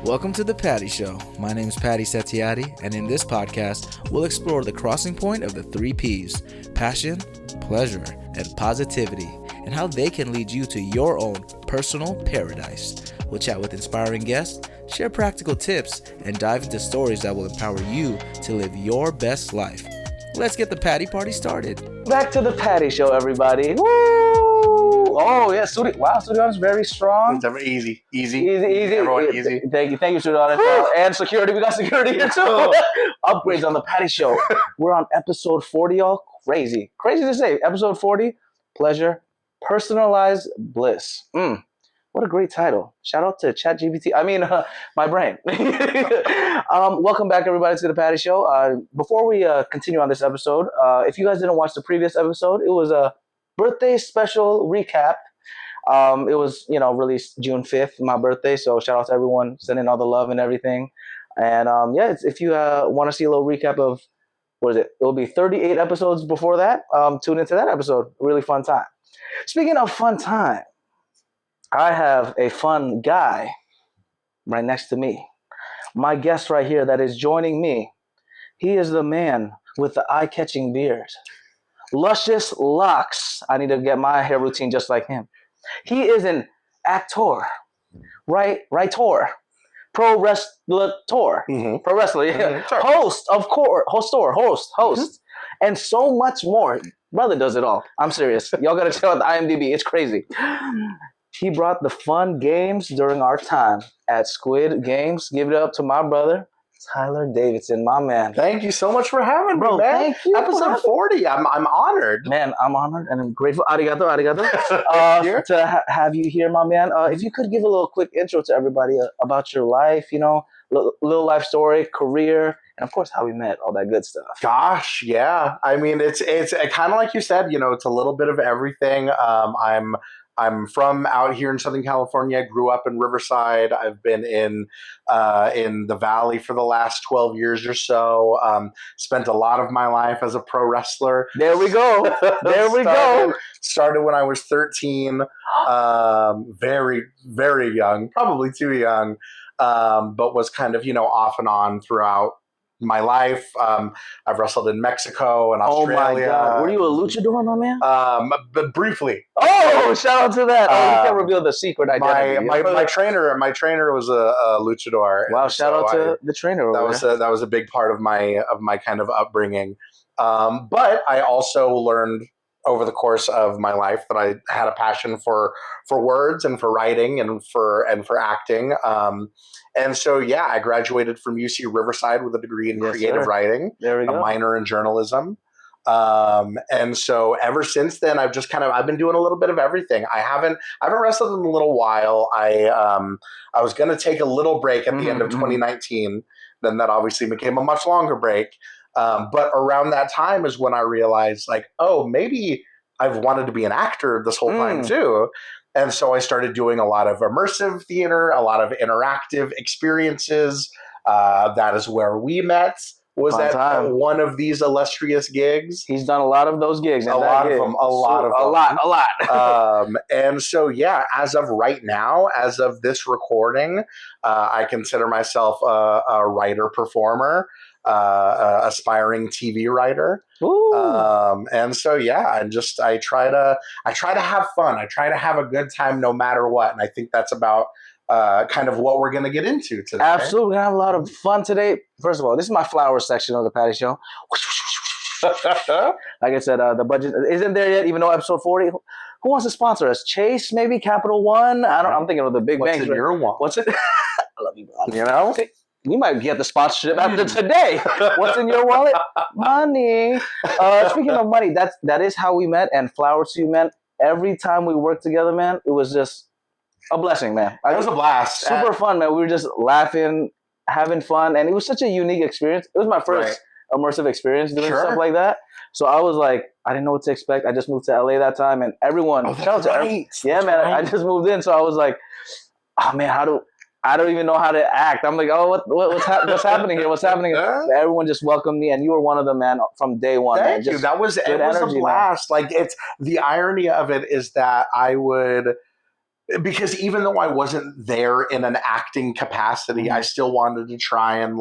Welcome to The Patty Show. My name is Patty Setiatti, and in this podcast, we'll explore the crossing point of the 3 Ps: passion, pleasure, and positivity, and how they can lead you to your own personal paradise. We'll chat with inspiring guests, share practical tips, and dive into stories that will empower you to live your best life. Let's get the Patty Party started. Back to The Patty Show, everybody. Woo! Oh, yeah, studio. Wow, studio is very strong. It's easy. Everyone easy. Thank you, studio. And security. We got security here too. Upgrades on The Patty Show. We're on episode 40, y'all. Crazy to say. Episode 40, pleasure, personalized bliss. What a great title. Shout out to ChatGPT. My brain. Welcome back, everybody, to The Patty Show. Before we continue on this episode, if you guys didn't watch the previous episode, it was a birthday special recap. It was, released June 5th, my birthday. So shout out to everyone sending all the love and everything. And if you want to see a little recap of, it will be 38 episodes before that. Tune into that episode. Really fun time. Speaking of fun time, I have a fun guy right next to me. My guest right here that is joining me. He is the man with the eye-catching beard. Luscious locks. I need to get my hair routine just like him. He is an actor, writer, pro wrestler, pro wrestler, yeah. Sure. Host, and so much more. Brother does it all. I'm serious. Y'all gotta check out the IMDb. It's crazy. He brought the fun games during our time at Squid Games. Give it up to my brother, Tyler Davidson, my man. Thank you so much for having me, man. Thank you. Episode 40. I'm honored. Man, I'm honored and I'm grateful. Arigato. To have you here, my man. If you could give a little quick intro to everybody about your life, little life story, career, and of course how we met, all that good stuff. Gosh, yeah. It's kind of like you said, it's a little bit of everything. I'm from out here in Southern California. I grew up in Riverside. I've been in the Valley for the last 12 years or so. Spent a lot of my life as a pro wrestler. There we go. Started when I was 13. Very, very young. Probably too young. But was kind of, off and on throughout my life. I've wrestled in Mexico and Australia. Oh my God. Were you a luchador, my man? But briefly. Oh, shout out to that. You can't reveal the secret identity. My trainer was a luchador. Wow, shout out to the trainer. That was a big part of my kind of upbringing. But I also learned over the course of my life that I had a passion for words and for writing and for acting. And so, I graduated from UC Riverside with a degree in creative writing, a minor in journalism. And so ever since then, I've been doing a little bit of everything. I haven't wrestled in a little while. I was going to take a little break at the end of 2019. Then that obviously became a much longer break. But around that time is when I realized, maybe I've wanted to be an actor this whole time too. And so I started doing a lot of immersive theater, a lot of interactive experiences. That is where we met. Was at one of these illustrious gigs. He's done a lot of those gigs. A lot of them. And so, as of right now, as of this recording, I consider myself a writer-performer. Aspiring TV writer. And so I try to have fun. I try to have a good time no matter what. And I think that's about kind of what we're going to get into today. Absolutely. We're going to have a lot of fun today. First of all, this is my flowers section of the Patty Show. Like I said, the budget isn't there yet, even though episode 40. Who wants to sponsor us? Chase, maybe? Capital One? I'm thinking of the big banks. What's in your wallet? What's it? I love you, bro. We might get the sponsorship after today. What's in your wallet? Money. Speaking of money, that is how we met, and flowers to you, man. Every time we worked together, man, it was just a blessing, man. It was a blast. Super fun, man. We were just laughing, having fun, and it was such a unique experience. It was my first immersive experience doing stuff like that. So I was like, I didn't know what to expect. I just moved to LA that time, and everyone, I just moved in, so I was like, oh man, I don't even know how to act. I'm like, oh, what's happening here? What's happening? Everyone just welcomed me, and you were one of them, man, from day one. Thank you. That was a blast. Man. Like, it's the irony of it is that I would because even though I wasn't there in an acting capacity, I still wanted to try and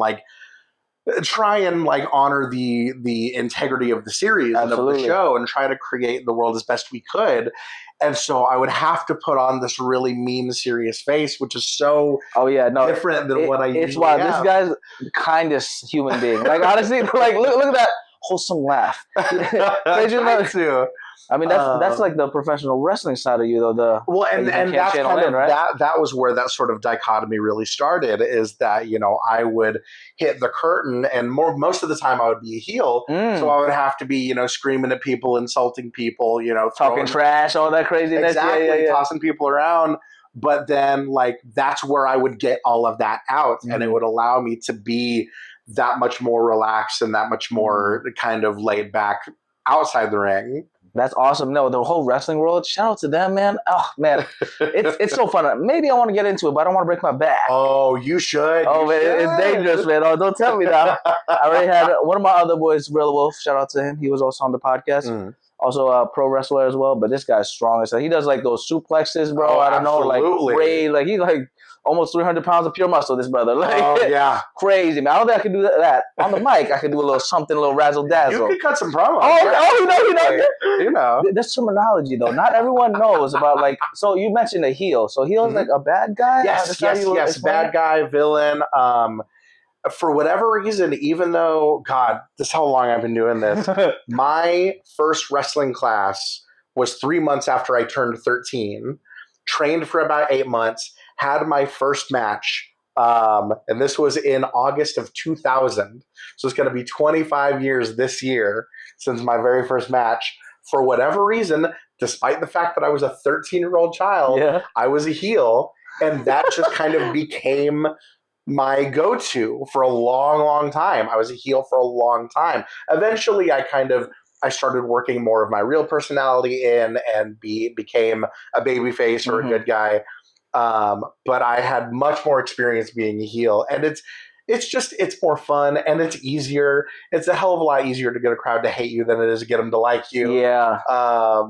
honor the integrity of the series and of the show and try to create the world as best we could. And so I would have to put on this really mean, serious face, which is so different than what I usually It's wild. This guy's the kindest human being. Like, honestly, like look at that wholesome laugh. I mean, that's like the professional wrestling side of you, though. And that's kind of right? that was where that sort of dichotomy really started. Is that I would hit the curtain, and most of the time I would be a heel, so I would have to be screaming at people, insulting people, talking trash, all that craziness, exactly, tossing people around. But then, like, that's where I would get all of that out, and it would allow me to be that much more relaxed and that much more kind of laid back outside the ring. That's awesome. No, the whole wrestling world, shout out to them, man. Oh, man. It's so fun. Maybe I want to get into it, but I don't want to break my back. Oh, you should. Oh, man, it's dangerous, man. Oh, don't tell me that. I already had one of my other boys, Real Wolf. Shout out to him. He was also on the podcast. Also a pro wrestler as well, but this guy's strong. So he does like those suplexes, bro. I don't know, like great. Like he's like almost 300 pounds of pure muscle, this brother. Like, crazy, man. I don't think I could do that. On the mic, I could do a little something, a little razzle dazzle. You could cut some promos. You know. There's terminology, though. Not everyone knows about, like, so you mentioned a heel. So heel is like a bad guy? Yes. Bad guy, villain. For whatever reason, even though, God, this is how long I've been doing this, my first wrestling class was 3 months after I turned 13, trained for about 8 months, had my first match, and this was in August of 2000. So it's going to be 25 years this year since my very first match. For whatever reason, despite the fact that I was a 13-year-old child, I was a heel, and that just kind of became my go-to for a long, long time. I was a heel for a long time. Eventually, I started working more of my real personality in and became a babyface or a good guy. But I had much more experience being a heel, and it's more fun and it's easier. It's a hell of a lot easier to get a crowd to hate you than it is to get them to like you. Yeah.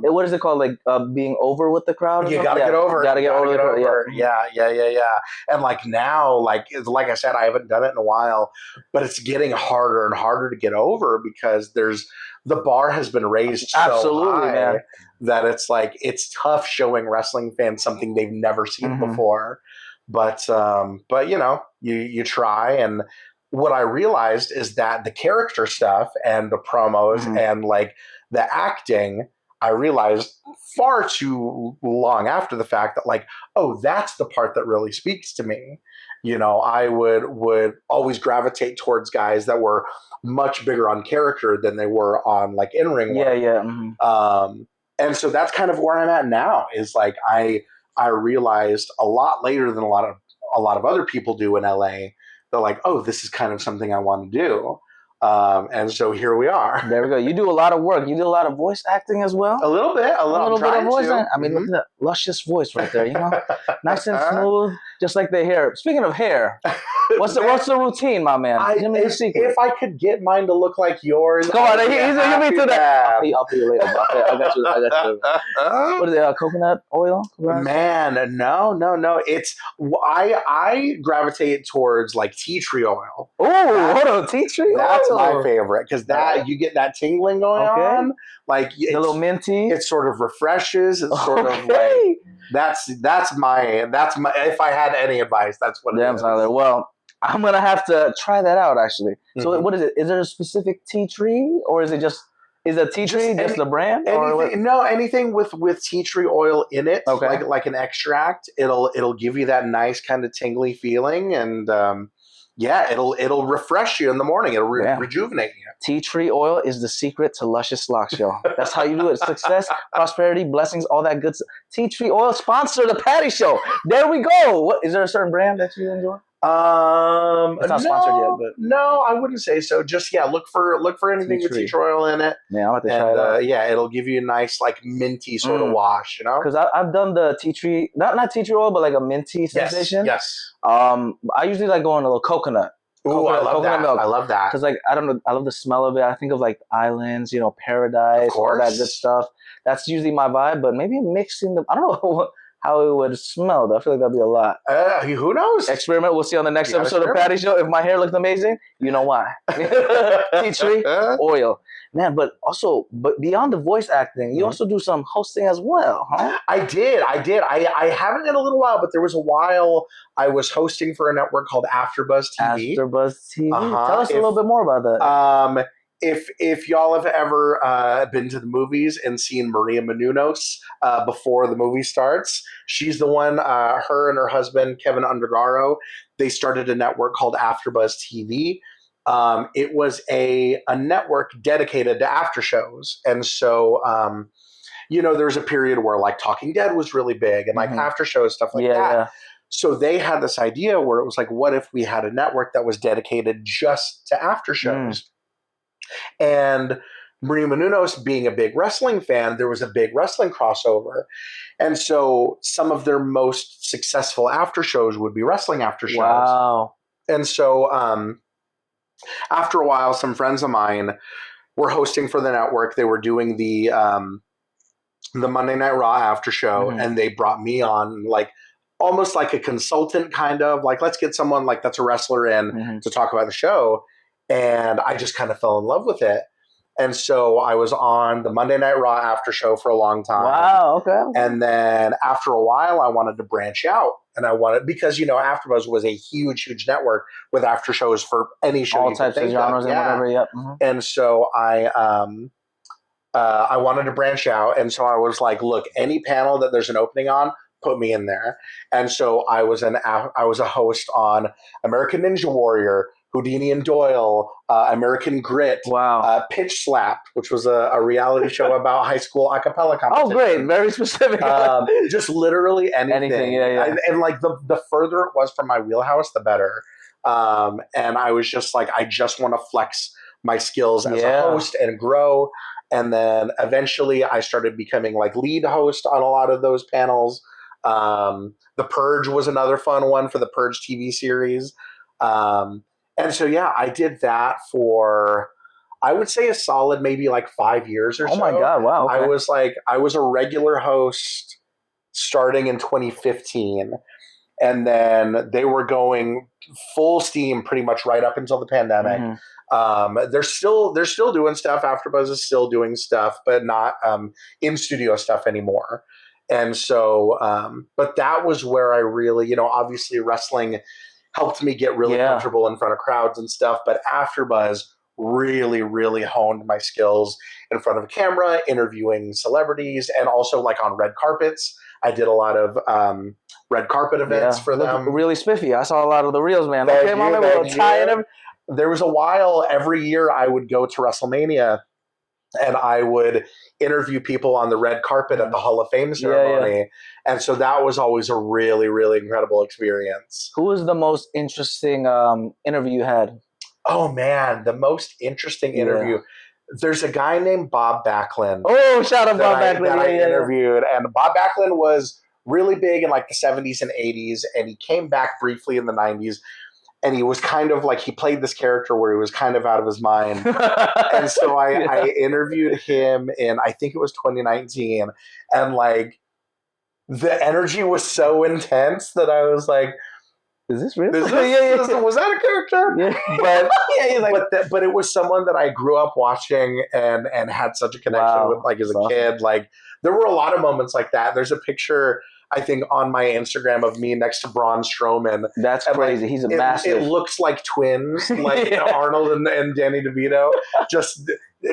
What is it called? Like being over with the crowd? You gotta get over. Gotta get over the crowd. Yeah. And like now, like I said, I haven't done it in a while, but it's getting harder and harder to get over because the bar has been raised so high, man, that it's like it's tough showing wrestling fans something they've never seen before. But you try, and what I realized is that the character stuff and the promos and like the acting, I realized far too long after the fact that like, oh, that's the part that really speaks to me. I would always gravitate towards guys that were much bigger on character than they were on like in-ring work. And so that's kind of where I'm at now, is like I realized a lot later than a lot of other people do in LA. They're like, oh, this is kind of something I want to do. And so here we are. There we go. You do a lot of work. You do a lot of voice acting as well? A little bit of voice acting. I mean, look at that luscious voice right there, nice and smooth, just like the hair. Speaking of hair, what's the routine, my man? If I could get mine to look like yours. Come on, he's me to that. I'll pay you later about that. I got you. What is it, coconut oil? Man, no. It's, I gravitate towards like tea tree oil. Oh, hold on, tea tree oil? That's my favorite, because you get that tingling going on. Like a little minty. It sort of refreshes. It's sort of like that's my if I had any advice, that's what it is. Tyler. Well, I'm gonna have to try that out actually. So what is it? Is there a specific tea tree, or is it just a tea tree just the brand? Anything with tea tree oil in it, like an extract, it'll give you that nice kind of tingly feeling, and it'll refresh you in the morning. It'll rejuvenate you. Tea tree oil is the secret to luscious locks, y'all. That's how you do it. Success, prosperity, blessings, all that good stuff. Tea tree oil, sponsor the Patty Show. There we go. Is there a certain brand that you enjoy? It's not sponsored yet, but no, I wouldn't say so. Just look for anything with tea tree oil in it. Yeah, I'll have to try it out. It'll give you a nice like minty sort of wash, Because I've done the tea tree, not tea tree oil, but like a minty sensation. Yes. I usually like going a little coconut. Ooh, I love that. Milk. I love that. Because I don't know, I love the smell of it. I think of like islands, paradise, all that good stuff. That's usually my vibe. But maybe mixing I don't know. how it would smell. I feel like that'd be a lot. Who knows? Experiment. We'll see on the next episode of Patty Show. If my hair looked amazing, you know why. Tea tree, oil. Man, but beyond the voice acting, you also do some hosting as well, huh? I did. I haven't in a little while, but there was a while I was hosting for a network called AfterBuzz TV. AfterBuzz TV. Tell us a little bit more about that. If y'all have ever been to the movies and seen Maria Menounos before the movie starts, she's the one, her and her husband, Kevin Undergaro, they started a network called AfterBuzz TV. It was a network dedicated to after shows. And so, there's a period where like Talking Dead was really big and like after shows, stuff like that. Yeah. So they had this idea where it was like, what if we had a network that was dedicated just to after shows? And Maria Menounos being a big wrestling fan, there was a big wrestling crossover. And so some of their most successful after shows would be wrestling after shows. Wow. And so after a while, some friends of mine were hosting for the network. They were doing the Monday Night Raw after show, and they brought me on like almost like a consultant kind of, like, let's get someone like that's a wrestler in to talk about the show. And I just kind of fell in love with it. And so I was on the Monday Night Raw after show for a long time. Wow, okay. And then after a while, I wanted to branch out. And because, AfterBuzz was a huge, huge network with after shows for any show. All types of genres and whatever, yep. And so I wanted to branch out. And so I was like, look, any panel that there's an opening on, put me in there. And so I was a host on American Ninja Warrior, Houdini and Doyle, American Grit, Pitch Slap, which was a reality show about high school a cappella competition. Oh, great. Very specific. Just literally anything. Yeah. And like the further it was from my wheelhouse, the better. And I was just like, I just want to flex my skills as a host and grow. And then eventually I started becoming like lead host on a lot of those panels. The Purge was another fun one for the Purge TV series. And so, I did that for, I would say a solid maybe like 5 years or so. Oh my God, wow. Okay. I was a regular host starting in 2015. And then they were going full steam pretty much right up until the pandemic. They're still doing stuff. AfterBuzz is still doing stuff, but not in studio stuff anymore. And so, but that was where I really, obviously wrestling helped me get really comfortable in front of crowds and stuff. But AfterBuzz really, really honed my skills in front of a camera, interviewing celebrities, and also like on red carpets. I did a lot of red carpet events for them. Really spiffy. I saw a lot of the reels, man. There was a while every year I would go to WrestleMania and I would interview people on the red carpet at the Hall of Fame ceremony. And so that was always a really, really incredible experience. Who was the most interesting interview you had? Oh, man, the most interesting interview. There's a guy named Bob Backlund. Oh, shout out Bob Backlund. That I interviewed. And Bob Backlund was really big in like the 70s and 80s. And he came back briefly in the 90s. And he was kind of like, he played this character where he was kind of out of his mind. And so I interviewed him in, I think it was 2019. And like, the energy was so intense that I was like, is this real? Was that a character? But but it was someone that I grew up watching and had such a connection with, like as a kid. Like there were a lot of moments like that. There's a picture, I think, on my Instagram of me next to Braun Strowman. That's crazy. Like, he's a massive. It looks like twins, like Arnold and Danny DeVito, just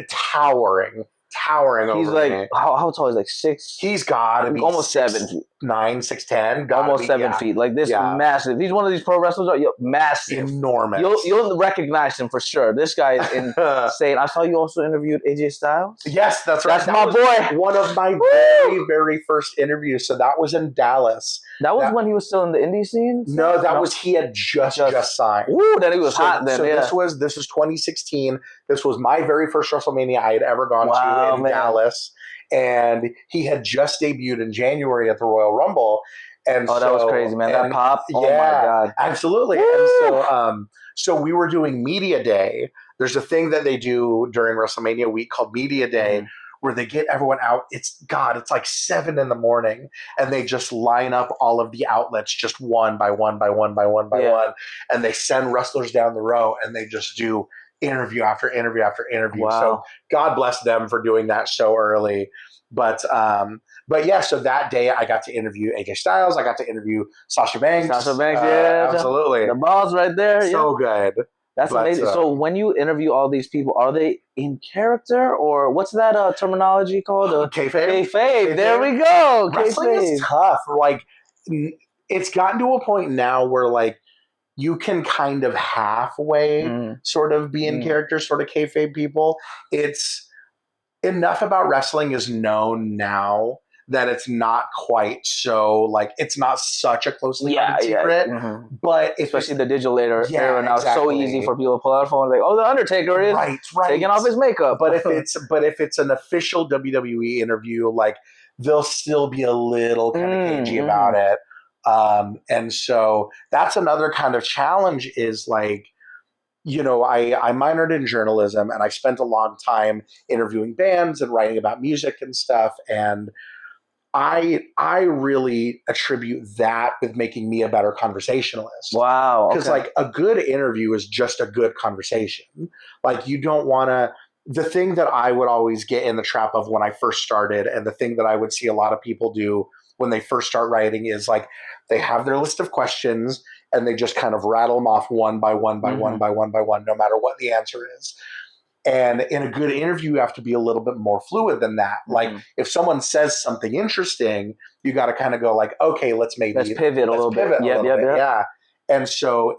towering over He's like, me. How tall is he? Like 6? He's got to be almost 7 feet. 9, 6'10". Almost 7 feet. Like this massive. He's one of these pro wrestlers. Massive. Enormous. You'll recognize him for sure. This guy is insane. I saw you also interviewed AJ Styles. Yes, that's right. That's my boy. One of my very, very first interviews. So that was in Dallas. That was when he was still in the indie scene? No, that was he had just signed. Ooh, then he was hot then. So this was 2016. This was my very first WrestleMania I had ever gone to in Dallas. And he had just debuted in January at the Royal Rumble. And that was crazy, man. That pop. Oh my God. Absolutely. Woo! And so we were doing Media Day. There's a thing that they do during WrestleMania week called Media Day, where they get everyone out. It's like 7 a.m. and they just line up all of the outlets just one by one by one by one by one. And they send wrestlers down the row and they just do interview after interview after interview. Wow. So God bless them for doing that so early. But yeah, so that day I got to interview AJ Styles. I got to interview Sasha Banks. Yeah. Absolutely. The balls right there. So good. That's amazing. So when you interview all these people, are they in character or what's that terminology called? Kayfabe. Kayfabe. There we go. Wrestling is tough. Like, it's gotten to a point now where like you can kind of halfway sort of be in character, sort of kayfabe people. It's enough about wrestling is known now that it's not quite so like it's not such a closely guarded secret. But especially the digital era now, it's so easy for people to pull out a phone like, oh, the Undertaker is taking off his makeup. But if it's an official WWE interview, like they'll still be a little kind of cagey about it. And so that's another kind of challenge is like, you know, I minored in journalism and I spent a long time interviewing bands and writing about music and stuff. And I really attribute that with making me a better conversationalist. Wow. Because like a good interview is just a good conversation. Like you don't want to, the thing that I would always get in the trap of when I first started and the thing that I would see a lot of people do when they first start writing is like they have their list of questions and they just kind of rattle them off one by one by one by one by one, no matter what the answer is. And in a good interview, you have to be a little bit more fluid than that. Like if someone says something interesting, you got to kind of go like, okay, let's pivot a little bit. Yeah. And so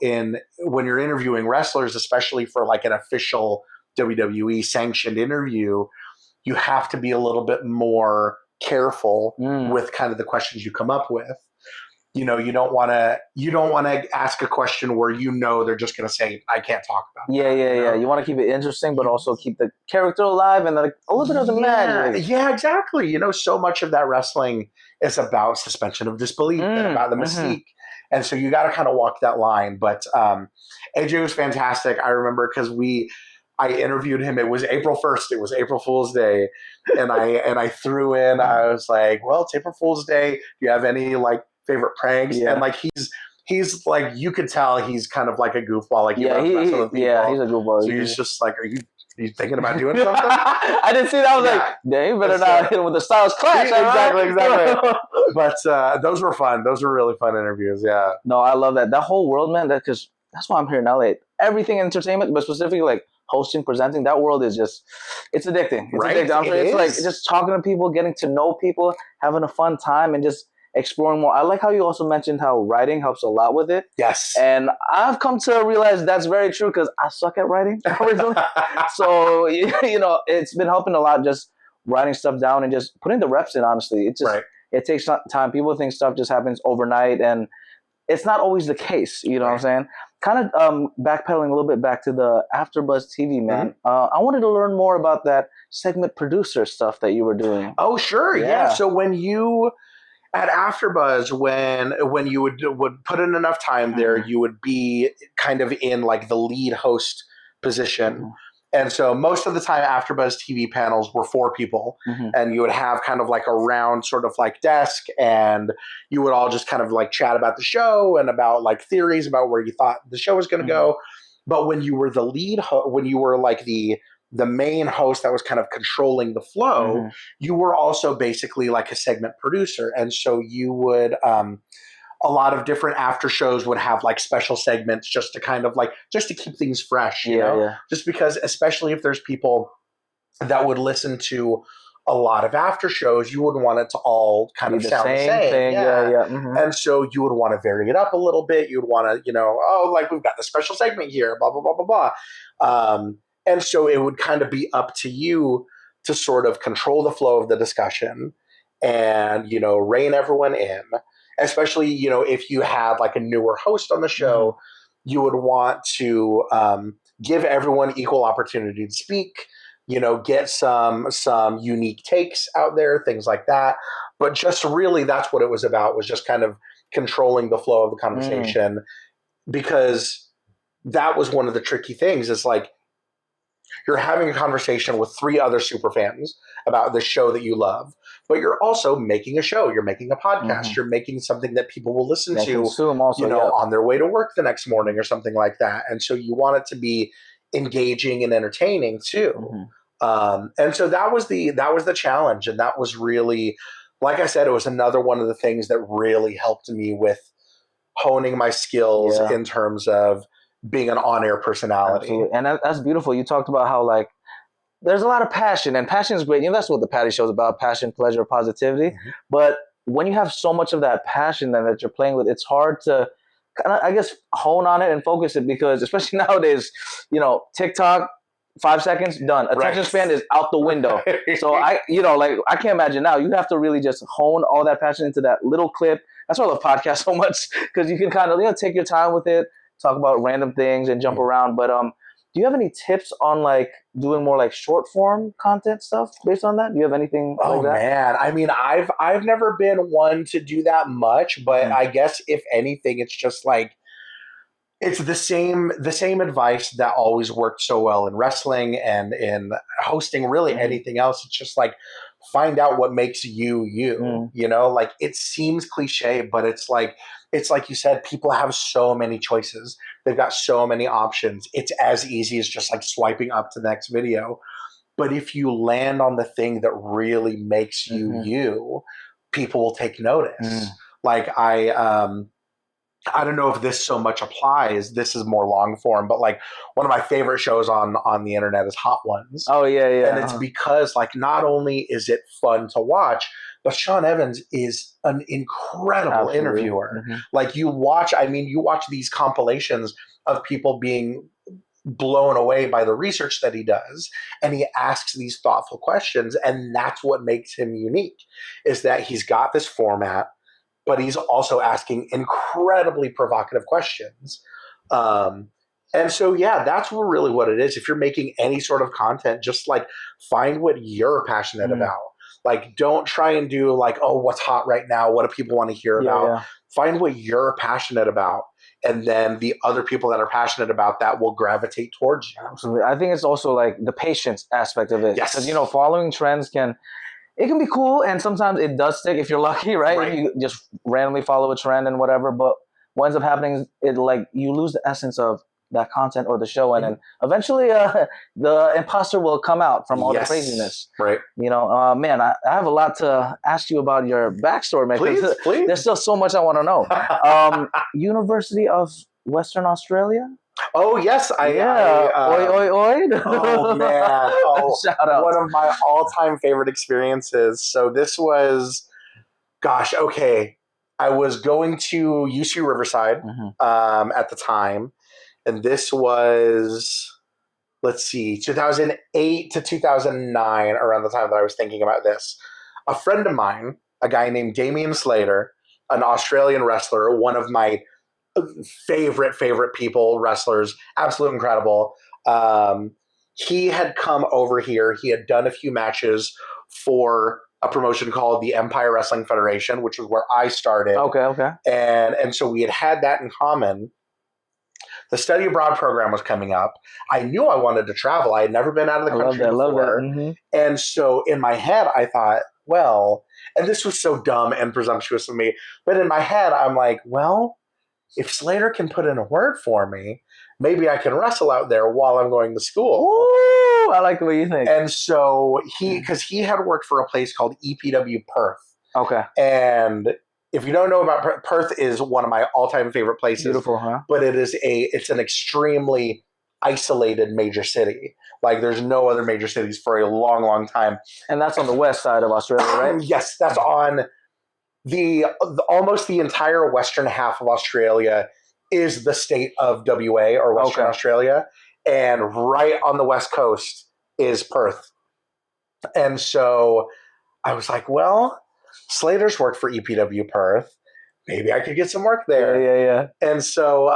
when you're interviewing wrestlers, especially for like an official WWE sanctioned interview, you have to be a little bit more careful with kind of the questions you come up with. You know, you don't want to ask a question where you know they're just going to say, I can't talk about that. Yeah. You want to keep it interesting, but also keep the character alive and like a little bit of the magic. Yeah, exactly. You know, so much of that wrestling is about suspension of disbelief and about the mystique. And so you got to kind of walk that line. But AJ was fantastic. I remember because I interviewed him. It was April 1st. It was April Fool's Day. And I threw in, I was like, well, it's April Fool's Day. Do you have any like favorite pranks? And like he's like, you could tell he's kind of like a goofball. Like he's a goofball. So he's just like, are you thinking about doing something? I didn't see that. I was like, dang, you better not hit him with the Styles Clash. Exactly. But those were fun. Those were really fun interviews. Yeah. No, I love that. That whole world, man. Because that's why I'm here in LA. Everything in entertainment, but specifically like hosting, presenting, that world is just, it's addicting. It's addicting. It's like just talking to people, getting to know people, having a fun time, and just exploring more. I like how you also mentioned how writing helps a lot with it. Yes. And I've come to realize that's very true because I suck at writing originally. So, you know, it's been helping a lot just writing stuff down and just putting the reps in, honestly. It just, it takes time. People think stuff just happens overnight and it's not always the case. You know what I'm saying? Kind of backpedaling a little bit back to the AfterBuzz TV, man. I wanted to learn more about that segment producer stuff that you were doing. Oh, sure. Yeah. So when you... At AfterBuzz, when you would put in enough time there, you would be kind of in like the lead host position. And so most of the time AfterBuzz TV panels were 4 people and you would have kind of like a round sort of like desk and you would all just kind of like chat about the show and about like theories about where you thought the show was going to go. But when you were the lead, when you were like the main host that was kind of controlling the flow, you were also basically like a segment producer. And so you would, a lot of different after shows would have like special segments just to kind of like, just to keep things fresh, you know, just because, especially if there's people that would listen to a lot of after shows, you wouldn't want it to all kind of sound the same thing. And so you would want to vary it up a little bit. You'd want to, you know, oh, like we've got the special segment here, blah, blah, blah, blah, blah. And so it would kind of be up to you to sort of control the flow of the discussion and, you know, rein everyone in, especially, you know, if you had like a newer host on the show, you would want to give everyone equal opportunity to speak, you know, get some unique takes out there, things like that. But just really that's what it was about, was just kind of controlling the flow of the conversation because that was one of the tricky things is like, You're having a conversation with 3 other super fans about the show that you love, but you're also making a show. You're making a podcast. You're making something that people will listen to, consume also, on their way to work the next morning or something like that. And so you want it to be engaging and entertaining too. And so that was the challenge. And that was really, like I said, it was another one of the things that really helped me with honing my skills in terms of being an on-air personality. Absolutely. And that's beautiful. You talked about how, like, there's a lot of passion, and passion is great. You know, that's what the Patty Show is about: passion, pleasure, positivity. But when you have so much of that passion that you're playing with, it's hard to kind of, I guess, hone on it and focus it, because especially nowadays, TikTok, 5 seconds, done. Attention span is out the window. So I can't imagine now. You have to really just hone all that passion into that little clip. That's why I love podcasts so much, because you can kind of take your time with it, talk about random things and jump around. But do you have any tips on like doing more like short form content stuff based on that? Do you have anything like that? Oh man, I mean, I've never been one to do that much, but I guess if anything, it's just like, it's the same advice that always worked so well in wrestling and in hosting, really anything else. It's just like, find out what makes you, like, it seems cliche, but it's like you said, people have so many choices. They've got so many options. It's as easy as just like swiping up to the next video. But if you land on the thing that really makes you, people will take notice. Like I don't know if this so much applies. This is more long form, but like one of my favorite shows on the internet is Hot Ones. Oh yeah. And it's because like not only is it fun to watch, but Sean Evans is an incredible interviewer. Like you watch these compilations of people being blown away by the research that he does, and he asks these thoughtful questions, and that's what makes him unique, is that he's got this format, but he's also asking incredibly provocative questions. And so, that's really what it is. If you're making any sort of content, just like find what you're passionate about. Like, don't try and do like, oh, what's hot right now? What do people want to hear about? Find what you're passionate about. And then the other people that are passionate about that will gravitate towards you. Absolutely. I think it's also like the patience aspect of it. Yes. Because, following trends can be cool, and sometimes it does stick if you're lucky, right? You just randomly follow a trend and whatever, but what ends up happening is you lose the essence of that content or the show, and then eventually the imposter will come out from all the craziness. Right. Man, I have a lot to ask you about your backstory, man. Please. There's still so much I want to know. University of Western Australia? Oh, yes. Oi. Oh, man. Shout out. One of my all-time favorite experiences. So this was, I was going to UC Riverside at the time. And this was, 2008 to 2009, around the time that I was thinking about this. A friend of mine, a guy named Damian Slater, an Australian wrestler, one of my favorite people, wrestlers, absolute incredible. He had come over here. He had done a few matches for a promotion called the Empire Wrestling Federation, which was where I started. Okay. And so we had that in common. The study abroad program was coming up. I knew I wanted to travel. I had never been out of the country before. And so in my head, I thought, well, and this was so dumb and presumptuous of me, but in my head, I'm like, well, if Slater can put in a word for me, maybe I can wrestle out there while I'm going to school. Ooh, I like the way you think. And so because he had worked for a place called EPW Perth. Okay. And if you don't know about Perth, is one of my all-time favorite places. Beautiful, huh? But it's an extremely isolated major city. Like there's no other major cities for a long, long time. And that's on the west side of Australia, right? Yes, that's on almost the entire western half of Australia is the state of WA or Western Australia. And right on the west coast is Perth. And so I was like, well, Slater's worked for EPW Perth. Maybe I could get some work there. Yeah. And so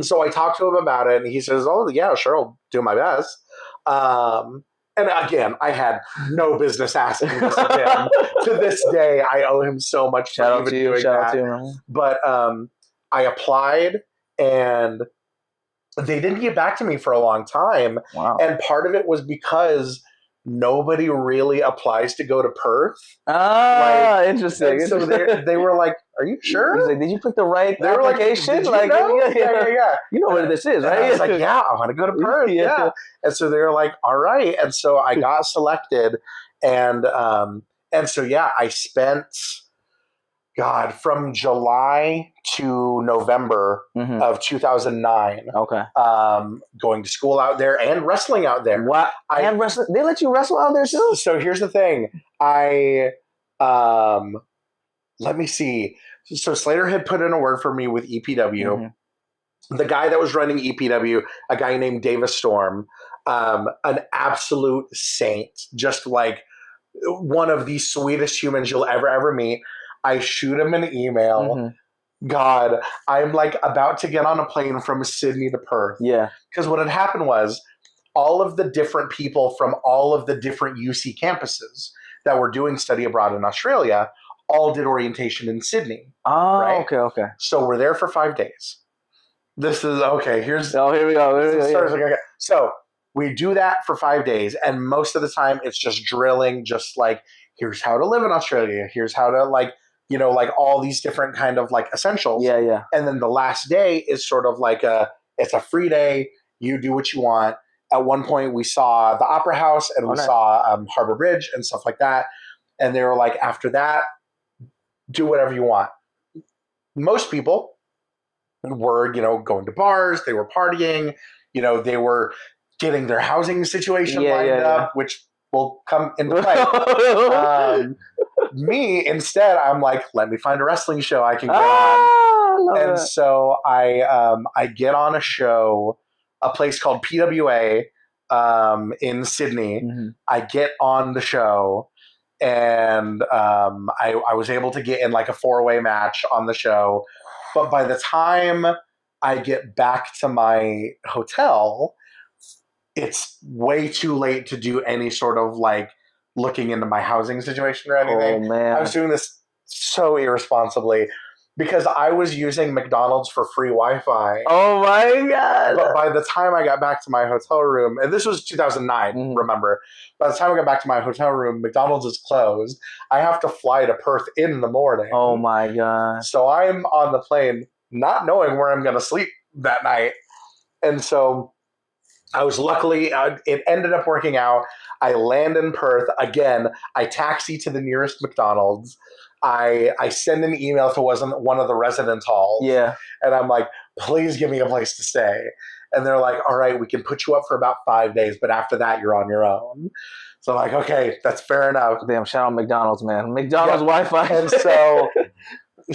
so I talked to him about it, and he says, oh, yeah, sure, I'll do my best. And again, I had no business asking this of him. To this day, I owe him so much for even doing that. But I applied, and they didn't get back to me for a long time. Wow. And part of it was because nobody really applies to go to Perth. Interesting. So they were like, "Are you sure?" He's like, "Did you pick the right they were application?" Like, "Did you know?" Yeah. You know where this is, right? And I was like, "Yeah, I want to go to Perth." Yeah. And so they were like, "All right." And so I got selected, and so yeah, I spent, God, from July to November of 2009. Okay. Going to school out there and wrestling out there. What? And wrestling? They let you wrestle out there too? So here's the thing. Let me see. So Slater had put in a word for me with EPW. The guy that was running EPW, a guy named Davis Storm, an absolute saint, just like one of the sweetest humans you'll ever meet. I shoot him an email. God, I'm like about to get on a plane from Sydney to Perth. Yeah. Because what had happened was all of the different people from all of the different UC campuses that were doing study abroad in Australia all did orientation in Sydney. Oh, right? Okay. So we're there for 5 days. This is, okay, here we go. So we do that for 5 days, and most of the time it's just drilling, just like, here's how to live in Australia, here's how to, like, you know, like all these different kind of like essentials. Yeah. And then the last day is sort of like it's a free day. You do what you want. At one point we saw the Opera House and we saw Harbor Bridge and stuff like that. And they were like, after that, do whatever you want. Most people were, you know, going to bars. They were partying. You know, they were getting their housing situation lined up, which will come into play. Me, instead, I'm like, let me find a wrestling show I can get on. And so I get on a show, a place called PWA in Sydney. I get on the show, and I was able to get in like a 4-way match on the show. But by the time I get back to my hotel, it's way too late to do any sort of like looking into my housing situation or anything. Oh, man. I was doing this so irresponsibly because I was using McDonald's for free Wi-Fi. Oh my God. But by the time I got back to my hotel room, and this was 2009, remember, by the time I got back to my hotel room, McDonald's is closed. I have to fly to Perth in the morning. Oh my God. So I'm on the plane not knowing where I'm going to sleep that night. And so I was luckily, it ended up working out. I land in Perth. Again, I taxi to the nearest McDonald's. I send an email to one of the residence halls. Yeah. And I'm like, please give me a place to stay. And they're like, all right, we can put you up for about 5 days, but after that, you're on your own. So I'm like, okay, that's fair enough. Damn, shout out McDonald's, man. McDonald's Wi-Fi. And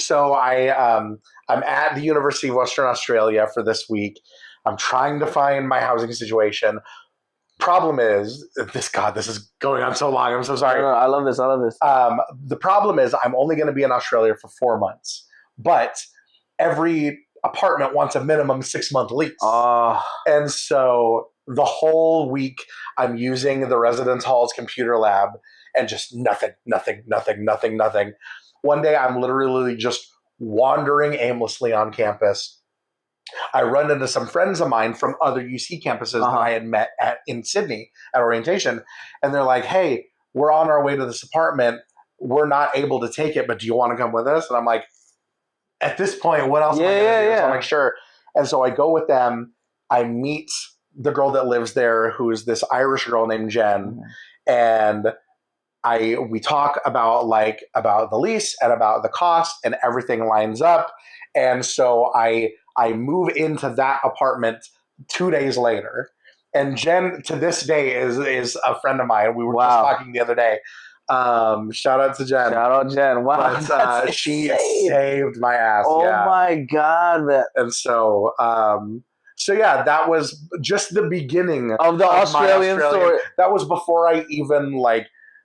so I'm at the University of Western Australia for this week. I'm trying to find my housing situation. Problem is, this is going on so long. I'm so sorry. No, I love this. The problem is I'm only going to be in Australia for 4 months, but every apartment wants a minimum 6-month lease. And so the whole week I'm using the residence hall's computer lab and just nothing. One day I'm literally just wandering aimlessly on campus. I run into some friends of mine from other UC campuses that I had met in Sydney at orientation. And they're like, hey, we're on our way to this apartment. We're not able to take it, but do you want to come with us? And I'm like, at this point, what else am I going to do? So I'm like, sure. And so I go with them. I meet the girl that lives there, who is this Irish girl named Jen. And we talk about the lease and about the cost, and everything lines up. And so I move into that apartment 2 days later. And Jen, to this day, is a friend of mine. We were just talking the other day. Shout out to Jen. Shout out Jen. Wow. But, she saved my ass. Oh my God. Man. And so yeah, that was just the beginning of the Australian story. That was before I even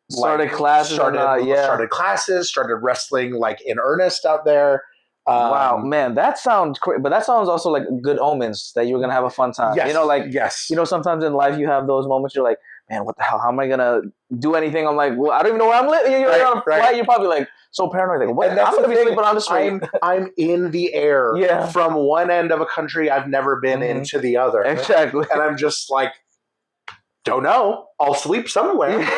started classes. Started classes, started wrestling in earnest out there. Wow, man, that sounds crazy, but that sounds also like good omens that you were gonna have a fun time. Yes, yes. Sometimes in life you have those moments you're like, man, what the hell? How am I gonna do anything? I'm like, well, I don't even know where I'm living. You're on a flight. You're probably like so paranoid. Like, what? I'm gonna be sleeping on the street. I'm in the air from one end of a country I've never been in to the other. Exactly. And I'm just like, don't know. I'll sleep somewhere.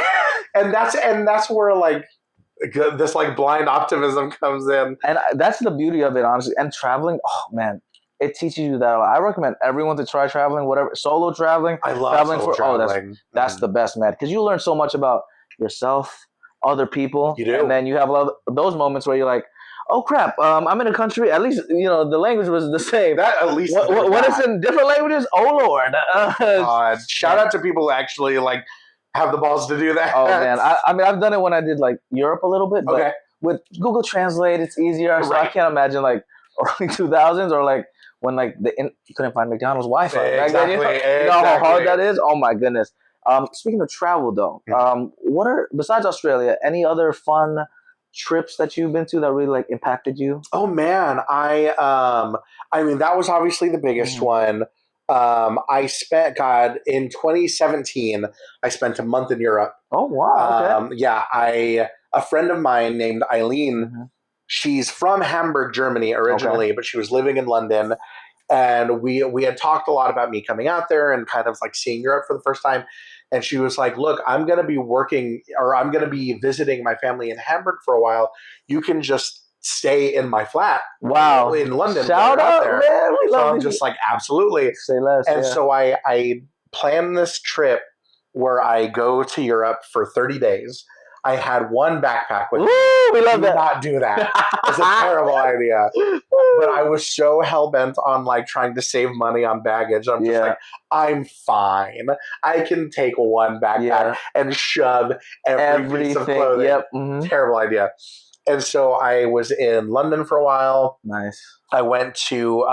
and that's where like this like blind optimism comes in. And that's the beauty of it, honestly. And traveling, oh man, it teaches you that a lot. I recommend everyone to try traveling, whatever, solo traveling. I love traveling solo traveling. That's the best, man, because you learn so much about yourself, other people. You do. And then you have a lot of those moments where you're like, oh crap, I'm in a country, at least, you know, the language was the same. That at least. When it's in different languages, oh Lord. Shout out to people who actually like have the balls to do that. Oh man, I mean, I've done it when I did like Europe a little bit, but with Google Translate, it's easier. So I can't imagine like early 2000s or like when like you couldn't find McDonald's Wi-Fi. Exactly. You know how hard that is? Oh my goodness. Speaking of travel though, what are, besides Australia, any other fun trips that you've been to that really like impacted you? Oh man, I mean that was obviously the biggest one. I spent in 2017 I spent a month in Europe. Oh wow. Okay. A friend of mine named Eileen, she's from Hamburg, Germany originally, but she was living in London, and we had talked a lot about me coming out there and kind of like seeing Europe for the first time. And she was like, look, I'm going to be visiting my family in Hamburg for a while. You can just stay in my flat. Wow. In London. Shout out, there. Man. We love I'm just like, absolutely. Say less. And so I planned this trip where I go to Europe for 30 days. I had one backpack with me. We love that. Do not do that. It's a terrible idea. But I was so hell-bent on like trying to save money on baggage. I'm just like, I'm fine. I can take one backpack and shove every piece of clothing. Yep. Terrible idea. And so I was in London for a while. Nice. I went to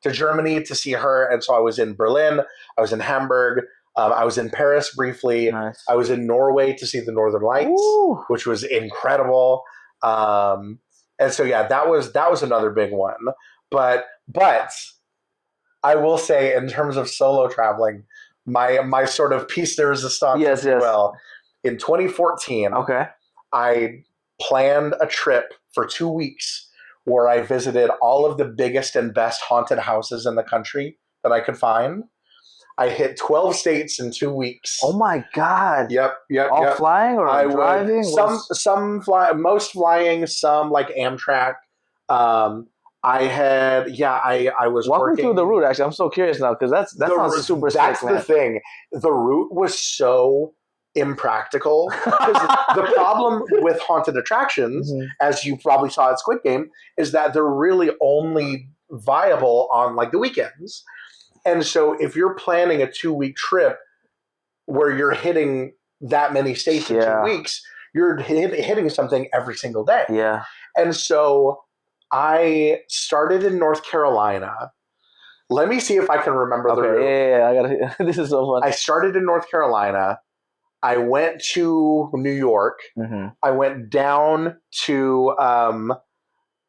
Germany to see her. And so I was in Berlin. I was in Hamburg. I was in Paris briefly. Nice. I was in Norway to see the Northern Lights, which was incredible. And so that was another big one. But I will say, in terms of solo traveling, my sort of piece de resistance as well. In 2014, I planned a trip for 2 weeks where I visited all of the biggest and best haunted houses in the country that I could find. I hit 12 states in 2 weeks. Oh my God. Yep. All flying or driving? Some fly, most flying, some like Amtrak. I was walking through the route. Actually, I'm so curious now because that sounds super sick. That's the thing. The route was so impractical. The problem with haunted attractions, as you probably saw at Squid Game, is that they're really only viable on like the weekends. And so if you're planning a 2-week trip where you're hitting that many states in 2 weeks, you're hitting something every single day. Yeah. And so I started in North Carolina. Let me see if I can remember the route. Yeah. This is so fun. I started in North Carolina. I went to New York. I went down to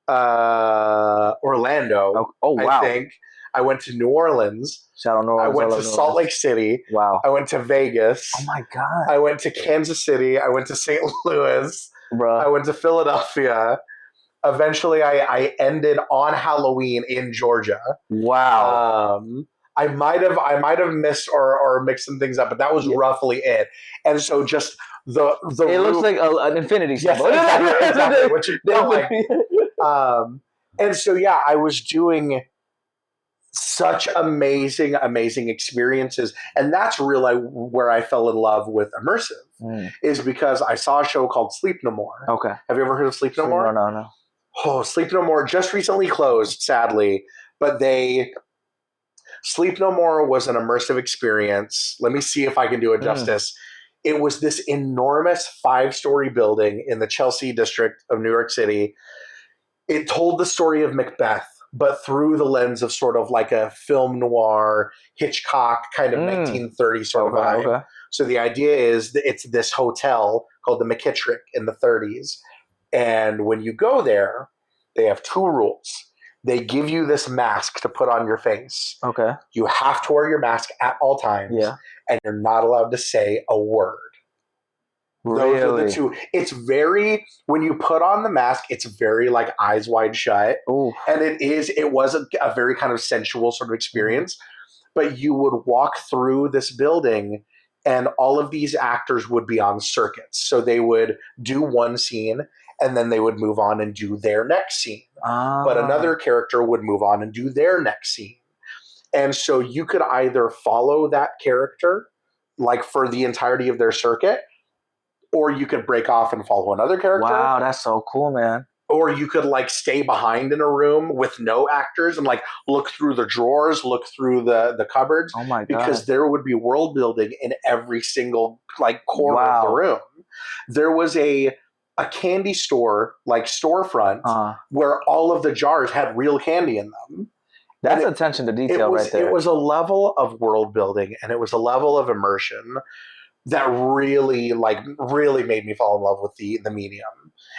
Orlando. Oh wow. I think. I went to New Orleans. Shout out New Orleans. I went to Salt Lake City. Wow. I went to Vegas. Oh my God. I went to Kansas City. I went to St. Louis. Bruh. I went to Philadelphia. Eventually, I ended on Halloween in Georgia. Wow. I might have missed or mixed some things up, but that was roughly it. And so just the it looks like an infinity symbol. Yes, exactly. Which it felt like. And so I was doing such amazing experiences, and that's really where I fell in love with immersive. Is because I saw a show called Sleep No More. Okay. Have you ever heard of Sleep No More? No. Oh, Sleep No More just recently closed, sadly, but Sleep No More was an immersive experience. Let me see if I can do it justice. It was this enormous 5-story building in the Chelsea district of New York City. It told the story of Macbeth, but through the lens of sort of like a film noir, Hitchcock kind of 1930s sort of vibe. Okay. So the idea is that it's this hotel called the McKittrick in the 30s. And when you go there, they have 2 rules. They give you this mask to put on your face. Okay. You have to wear your mask at all times. Yeah. And you're not allowed to say a word. Really? Those are the two. It's very, when you put on the mask, it's very like eyes wide shut. Ooh. And it was a very kind of sensual sort of experience. But you would walk through this building and all of these actors would be on circuits. So they would do one scene and then they would move on and do their next scene. But another character would move on and do their next scene. And so you could either follow that character like for the entirety of their circuit, or you could break off and follow another character. Wow, that's so cool, man. Or you could like stay behind in a room with no actors and like look through the drawers, look through the cupboards. Oh my God. Because there would be world building in every single like corner of the room. There was a candy store, like storefront, where all of the jars had real candy in them. That's attention to detail right there. It was a level of world building and it was a level of immersion that really made me fall in love with the medium.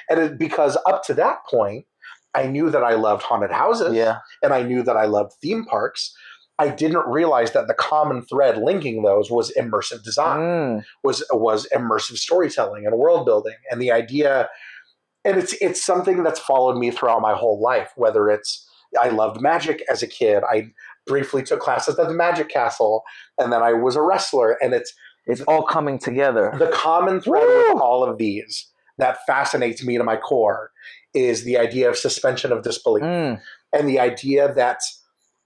And because up to that point, I knew that I loved haunted houses and I knew that I loved theme parks. I didn't realize that the common thread linking those was immersive design, was immersive storytelling and world building. And the idea, and it's something that's followed me throughout my whole life, whether it's, I loved magic as a kid. I briefly took classes at the Magic Castle and then I was a wrestler, and it's all coming together. The common thread with all of these that fascinates me to my core is the idea of suspension of disbelief and the idea that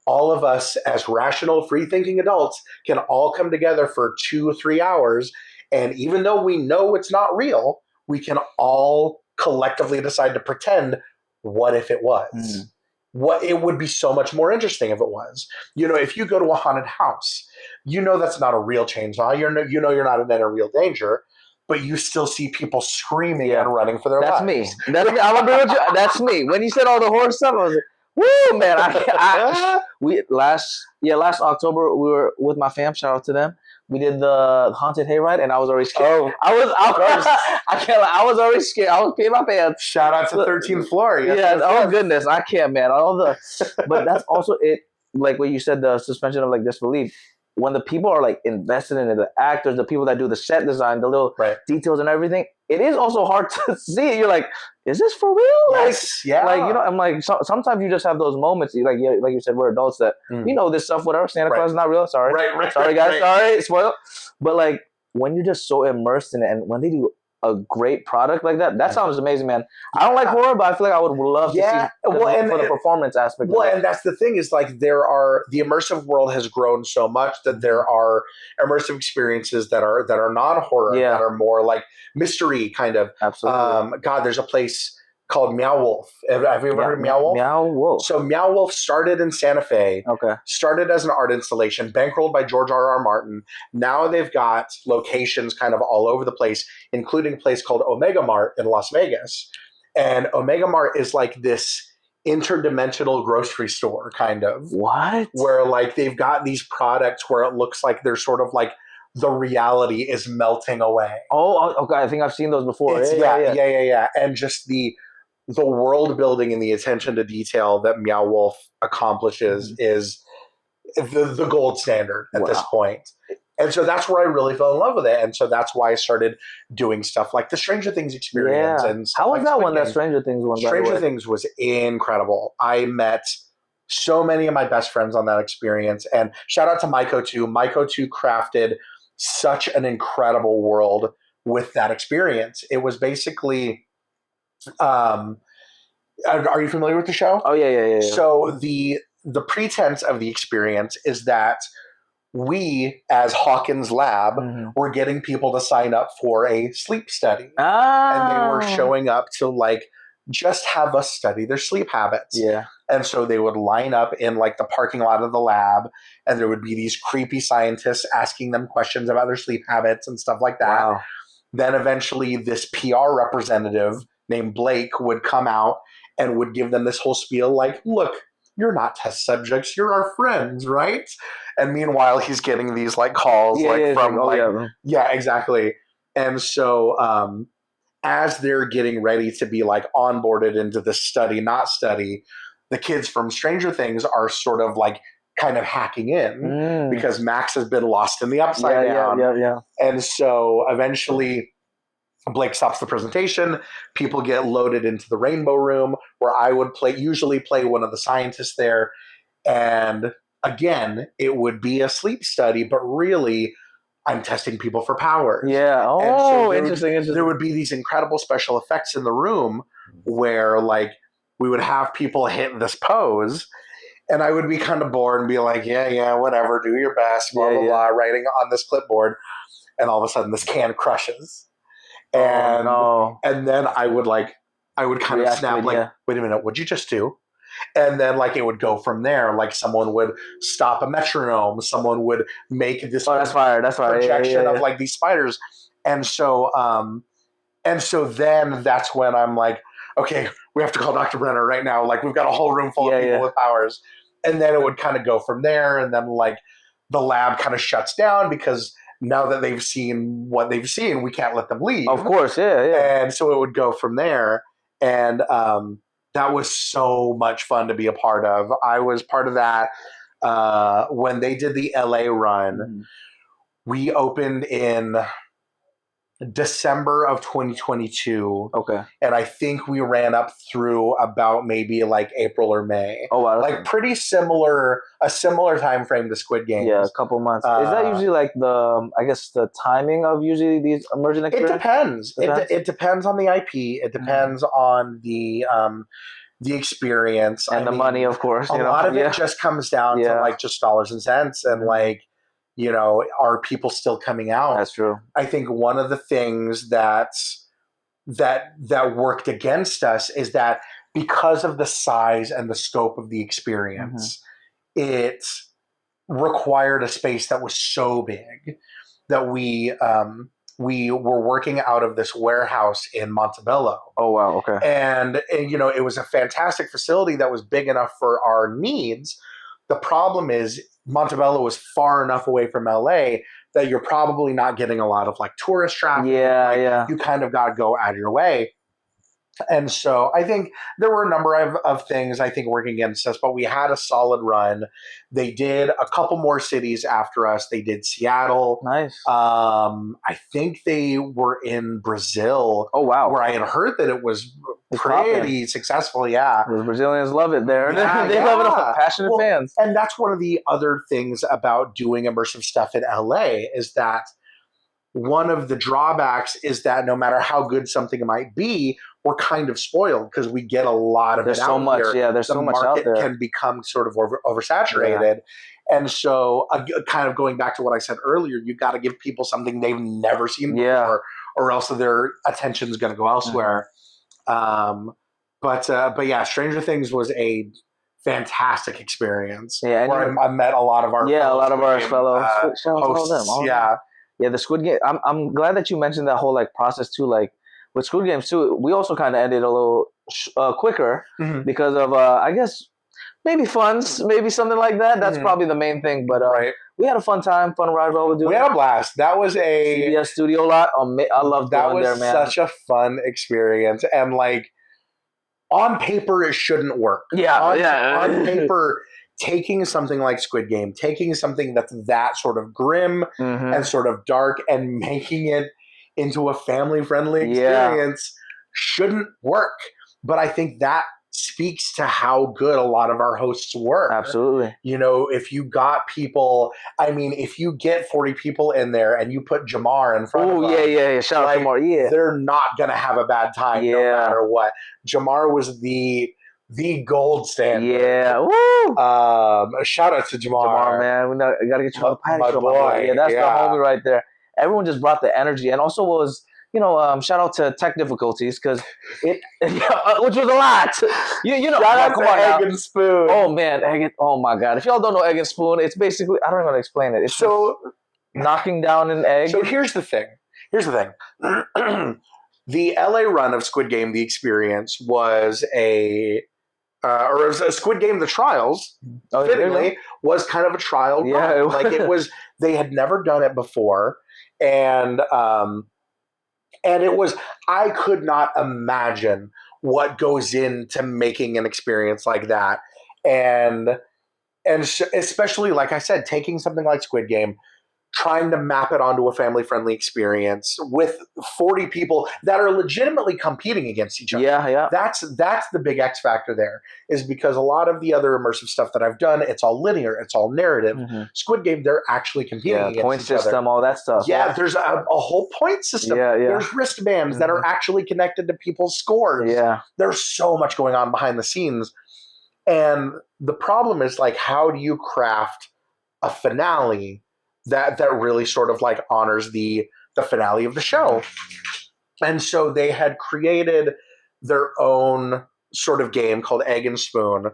all of us as rational, free-thinking adults can all come together for 2 or 3 hours. And even though we know it's not real, we can all collectively decide to pretend, what if it was? What it would be so much more interesting if it was. You know, if you go to a haunted house, you know that's not a real chainsaw. You know you're not in any real danger, but you still see people screaming and running for their lives. That's me. I'm agree with you. That's me. When you said all the horror stuff, I was like, "Woo, man!" Last October we were with my fam. Shout out to them. We did the haunted hayride, and I was already scared. I can't lie. I was already scared. I was peeing my pants. Shout out to 13th floor. Yes. Oh goodness, I can't, man. But that's also it. Like what you said, the suspension of like disbelief. When the people are like invested in it, the actors, the people that do the set design, the little details and everything, it is also hard to see it. You're like, is this for real? Yes, Like, you know, I'm like, sometimes you just have those moments. Like you said, we're adults that we know this stuff. Whatever, Santa Claus is not real. Sorry, sorry guys, sorry, spoil. But like when you're just so immersed in it, and when they do a great product like that sounds amazing, man. I don't like horror, but I feel like I would love to see for the performance aspect. Well, and that's the thing is like the immersive world has grown so much that there are immersive experiences that are non-horror, that are more like mystery kind of. Absolutely. God, there's a place called Meow Wolf. Have you ever heard of Meow Wolf? Meow Wolf. So Meow Wolf started in Santa Fe. Okay. Started as an art installation, bankrolled by George R.R. Martin. Now they've got locations kind of all over the place, including a place called Omega Mart in Las Vegas. And Omega Mart is like this interdimensional grocery store kind of. What? Where like they've got these products where it looks like they're sort of like the reality is melting away. Oh, okay. I think I've seen those before. Yeah. And just the world building and the attention to detail that Meow Wolf accomplishes is the gold standard at this point. And so that's where I really fell in love with it. And so that's why I started doing stuff like the Stranger Things experience. Yeah. And how was like that one, that Stranger Things one? Stranger Things was incredible. I met so many of my best friends on that experience. And shout out to Maiko too. Maiko too crafted such an incredible world with that experience. It was basically... are you familiar with the show? Oh yeah. So the pretense of the experience is that we, as Hawkins Lab, were getting people to sign up for a sleep study, and they were showing up to like just have us study their sleep habits. Yeah. And so they would line up in like the parking lot of the lab, and there would be these creepy scientists asking them questions about their sleep habits and stuff like that. Wow. Then eventually this PR representative named Blake would come out and would give them this whole spiel like, look, you're not test subjects, you're our friends, right? And meanwhile, he's getting these like calls exactly. And so as they're getting ready to be like onboarded into the study, not study, the kids from Stranger Things are sort of like kind of hacking in because Max has been lost in the upside down. Yeah. And so eventually Blake stops the presentation. People get loaded into the Rainbow Room where I would usually play one of the scientists there. And again, it would be a sleep study, but really I'm testing people for powers. Yeah. Oh, so interesting. There would be these incredible special effects in the room where like we would have people hit this pose. And I would be kind of bored and be like, yeah, whatever, do your best, blah, blah, blah, writing on this clipboard. And all of a sudden this can crushes. And and then I would kind of snap like, wait a minute, what'd you just do? And then like it would go from there. Like someone would stop a metronome. Someone would make this projection of like these spiders. And so then that's when I'm like, okay, we have to call Dr. Brenner right now. Like we've got a whole room full of people with powers. And then it would kind of go from there. And then like the lab kind of shuts down because now that they've seen what they've seen, we can't let them leave. Of course, yeah. And so it would go from there. And that was so much fun to be a part of. I was part of that when they did the LA run. We opened in December of 2022. Okay. And I think we ran up through about maybe like April or May. Oh, wow. Like pretty similar time frame to Squid Game. Yeah, a couple months. Is that usually like the timing of usually these immersion experiences? It depends. It depends on the IP. It depends on the experience. And the money, of course. A lot of it just comes down to like just dollars and cents and like, you know, are people still coming out? That's true. I think one of the things that worked against us is that because of the size and the scope of the experience, it required a space that was so big that we were working out of this warehouse in Montebello. Oh, wow. Okay. And, you know, it was a fantastic facility that was big enough for our needs. The problem is Montebello was far enough away from LA that you're probably not getting a lot of like tourist traffic. Yeah. You kind of got to go out of your way. And so I think there were a number of things I think working against us, but we had a solid run. They did a couple more cities after us. They did Seattle. Nice. I think they were in Brazil. Oh, wow. Where I had heard that it was pretty successful. Yeah. The Brazilians love it there. They love it. Passionate fans. And that's one of the other things about doing immersive stuff in LA is that one of the drawbacks is that no matter how good something might be, we're kind of spoiled because we get a lot of there's so much. Here. Yeah, there's so much out there. The market can become sort of oversaturated. Yeah. And so kind of going back to what I said earlier, you got to give people something they've never seen before or else their attention's going to go elsewhere. But yeah, Stranger Things was a fantastic experience. Yeah, where I met a lot of our fellow hosts. Yeah, the Squid Game. I'm glad that you mentioned that whole like process too. Like with Squid Games too, we also kind of ended a little quicker because of I guess maybe funds, maybe something like that. That's probably the main thing. But we had a fun time, fun ride. We had a blast. That was a CBS studio lot. I loved that was there, man. Such a fun experience, and like on paper, it shouldn't work. On paper. Taking something like Squid Game, taking something that's that sort of grim and sort of dark and making it into a family-friendly experience shouldn't work. But I think that speaks to how good a lot of our hosts were. Absolutely. You know, if you got people, I mean, if you get 40 people in there and you put Jamar in front of them. Yeah. Shout out Jamar. Yeah. They're not going to have a bad time no matter what. Jamar was the gold standard. Yeah. Woo! Shout out to Jamar. Man. We got to get you on the patty show. Boy. Yeah, that's the homie right there. Everyone just brought the energy. And also was, shout out to tech difficulties because which was a lot. You know, shout out to Egg and Spoon. Oh, man. Oh, my God. If y'all don't know Egg and Spoon, it's basically, I don't even know how to explain it. It's so knocking down an egg. So here's the thing. The LA run of Squid Game, the experience, was it was a Squid Game, the trials, fittingly, was kind of a trial run. Yeah, like it was, they had never done it before. And it was, I could not imagine what goes into making an experience like that. And especially, like I said, taking something like Squid Game, trying to map it onto a family-friendly experience with 40 people that are legitimately competing against each other. Yeah. That's the big X factor there, is because a lot of the other immersive stuff that I've done, it's all linear, it's all narrative. Squid Game, they're actually competing against point each system, other. all that stuff. Yeah, there's a whole point system. There's wristbands that are actually connected to people's scores. Yeah. There's so much going on behind the scenes. And the problem is, like, how do you craft a finale that really sort of like honors the finale of the show? And so they had created their own sort of game called Egg and Spoon,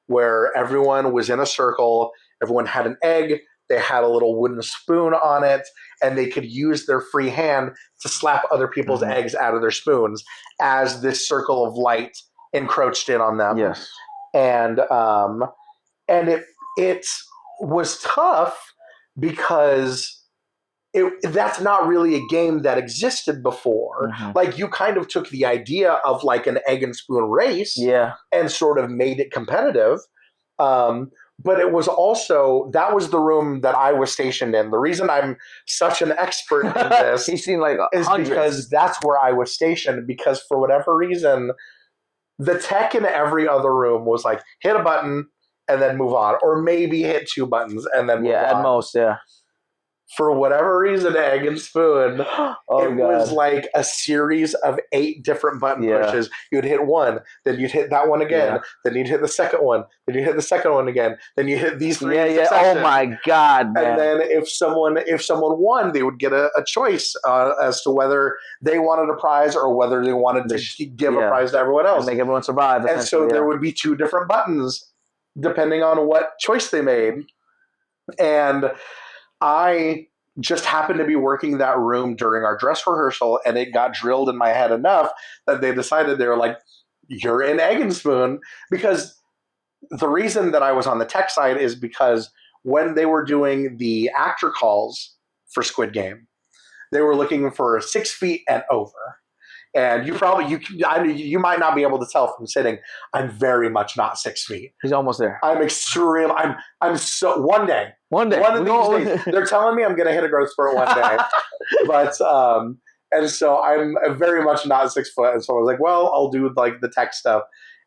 where everyone was in a circle, everyone had an egg, they had a little wooden spoon on it, and they could use their free hand to slap other people's eggs out of their spoons as this circle of light encroached in on them. Yes. And it was tough, because that's not really a game that existed before. Like, you kind of took the idea of like an egg and spoon race and sort of made it competitive. But it was also, that was the room that I was stationed in. The reason I'm such an expert in this He's seen like is because that's where I was stationed, because for whatever reason, the tech in every other room was like, hit a button and then move on, or maybe hit 2 buttons and then move on. At most, For whatever reason, Egg and Spoon, was like a series of 8 different button pushes. You'd hit one, then you'd hit that one again, then you'd hit the second one, then you'd hit the second one again, then you hit these 3 in succession. Oh my God, man. And then if someone won, they would get a choice as to whether they wanted a prize or whether they wanted to give a prize to everyone else. And make everyone survive. And so there would be 2 different buttons depending on what choice they made. And I just happened to be working that room during our dress rehearsal, and it got drilled in my head enough that they decided, they were like, you're in Egg and Spoon. Because the reason that I was on the tech side is because when they were doing the actor calls for Squid Game, they were looking for 6 feet and over. And you might not be able to tell from sitting, I'm very much not 6 feet. He's almost there. I'm so, one day, one of these days, they're telling me I'm going to hit a growth spurt one day. But, and so I'm very much not 6 foot. And so I was like, well, I'll do like the tech stuff,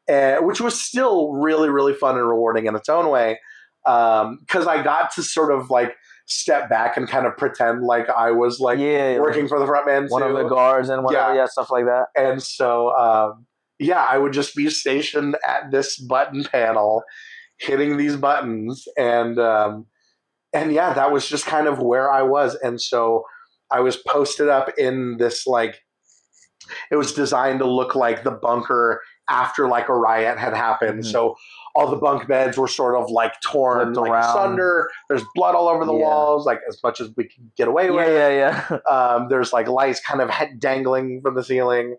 which was still really, really fun and rewarding in its own way. Cause I got to sort of like step back and kind of pretend like I was like working for the front man too. One of the guards and whatever, stuff like that. And so, I would just be stationed at this button panel, hitting these buttons, and that was just kind of where I was. And so I was posted up in this, like, it was designed to look like the bunker after like a riot had happened. So all the bunk beds were sort of like torn like asunder. There's blood all over the walls, like as much as we can get away with. There's like lights kind of dangling from the ceiling.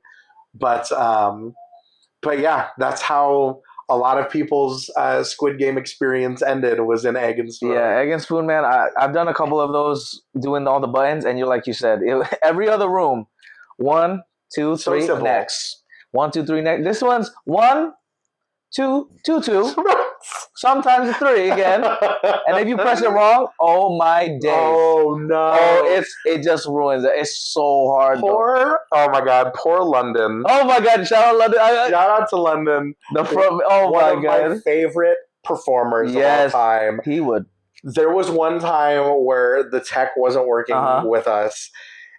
But yeah, that's how a lot of people's Squid Game experience ended, was in Egg and Spoon. Yeah, Egg and Spoon, man. I've done a couple of those, doing all the buttons, and like you said, every other room, 1, 2, 3, next. 1, 2, 3, next. This one's 1, 2, 2, 2. Sometimes it's 3 again. And if you press it wrong, oh my days. Oh no. Oh, it just ruins it. It's so hard. Poor London. Oh my God, shout out London. Shout out to London. One of my favorite performers of all time. He would. There was one time where the tech wasn't working with us,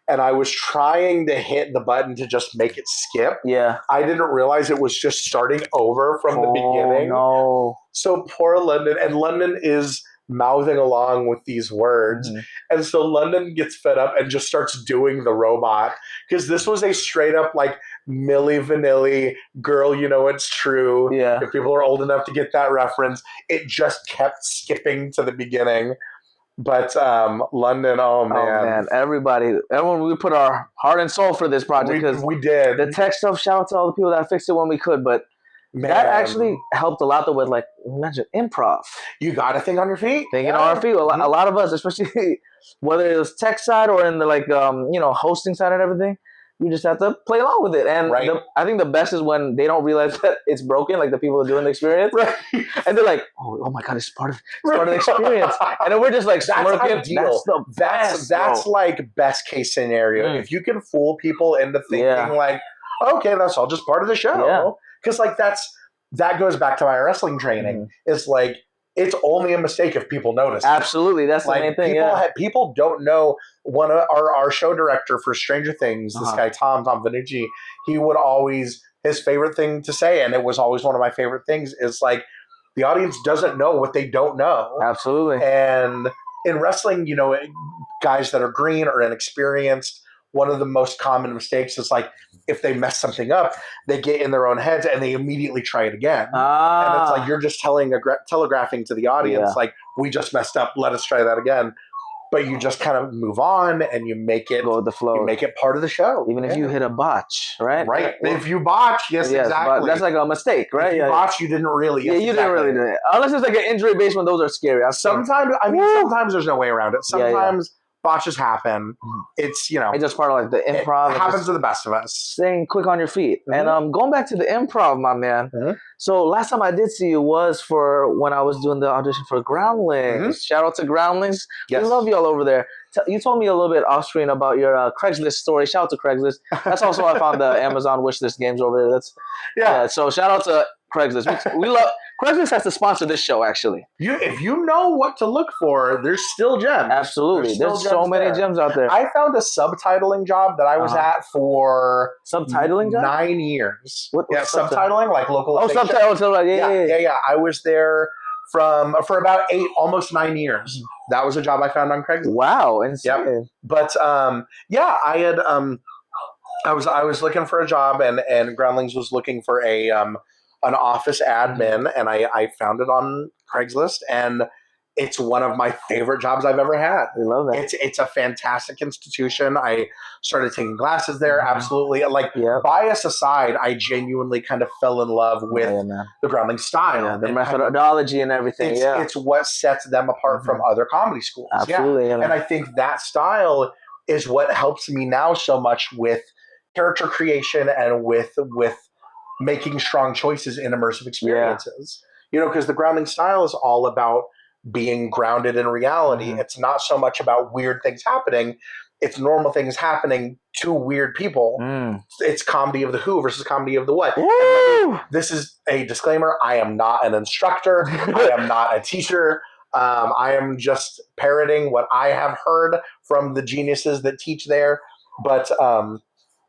and I was trying to hit the button to just make it skip. Yeah. I didn't realize it was just starting over from the beginning. No. So poor London. And London is mouthing along with these words. And so London gets fed up and just starts doing the robot. Because this was a straight up like Milli Vanilli, girl, you know it's true. Yeah. If people are old enough to get that reference, it just kept skipping to the beginning. But London, oh man, everyone, we put our heart and soul for this project, because we did. The tech stuff, shout out to all the people that fixed it when we could, but that actually helped a lot, though, with, like, imagine improv. You got to think on your feet. Thinking on our feet. A lot of us, especially whether it was tech side or in the, like, hosting side and everything, you just have to play along with it. And I think the best is when they don't realize that it's broken, like the people doing the experience. Right. And they're like, oh my God, it's part of the experience. And then we're just like smirking. That's the best. That's like best case scenario. If you can fool people into thinking like, okay, that's all just part of the show. Because like that goes back to my wrestling training. It's like, it's only a mistake if people notice. Absolutely. That's the main thing. People don't know. One of our show director for Stranger Things, this guy, Tom Vanucci, he would always, his favorite thing to say, and it was always one of my favorite things, is like, the audience doesn't know what they don't know. Absolutely. And in wrestling, you know, guys that are green or inexperienced, one of the most common mistakes is like, if they mess something up, they get in their own heads and they immediately try it again. And it's like, you're just telegraphing to the audience, like, we just messed up, let us try that again. But you just kind of move on and you make it go with the flow. You make it part of the show. Even if you hit a botch, right? Right. If you botch, yes, exactly. That's like a mistake, right? If you botch, you didn't really. Yeah, you didn't really do it. Unless it's like an injury based one, those are scary. Sometimes there's no way around it. Sometimes botches happen. It's, you know. It's just part of like the improv. It happens to the best of us. Staying quick on your feet. And going back to the improv, my man. So last time I did see you was for when I was doing the audition for Groundlings. Shout out to Groundlings. Yes. We love you all over there. You told me a little bit off screen about your Craigslist story. Shout out to Craigslist. That's also how I found the Amazon wishlist games over there. So shout out to Craigslist. We love Craigslist has to sponsor this show. Actually, if you know what to look for, there's still gems. Absolutely, there's so many gems out there. I found a subtitling job that I was at for subtitling job? 9 years. Subtitling, like local. Oh, subtitling. Yeah. I was there for about almost 9 years. That was a job I found on Craigslist. Wow, insane. Yep. But I had I was looking for a job, and Groundlings was looking for an office admin, and I found it on Craigslist, and it's one of my favorite jobs I've ever had. I love that. It's a fantastic institution. I started taking classes there. Absolutely. Like, bias aside, I genuinely kind of fell in love with the Groundling style. The methodology and everything. It's what sets them apart from other comedy schools. Absolutely. And I think that style is what helps me now so much with character creation and with making strong choices in immersive experiences. You know, because the Groundling style is all about being grounded in reality. It's not so much about weird things happening. It's normal things happening to weird people. It's comedy of the who versus comedy of the what. This is a disclaimer. I am not an instructor. I am not a teacher. I am just parroting what I have heard from the geniuses that teach there. But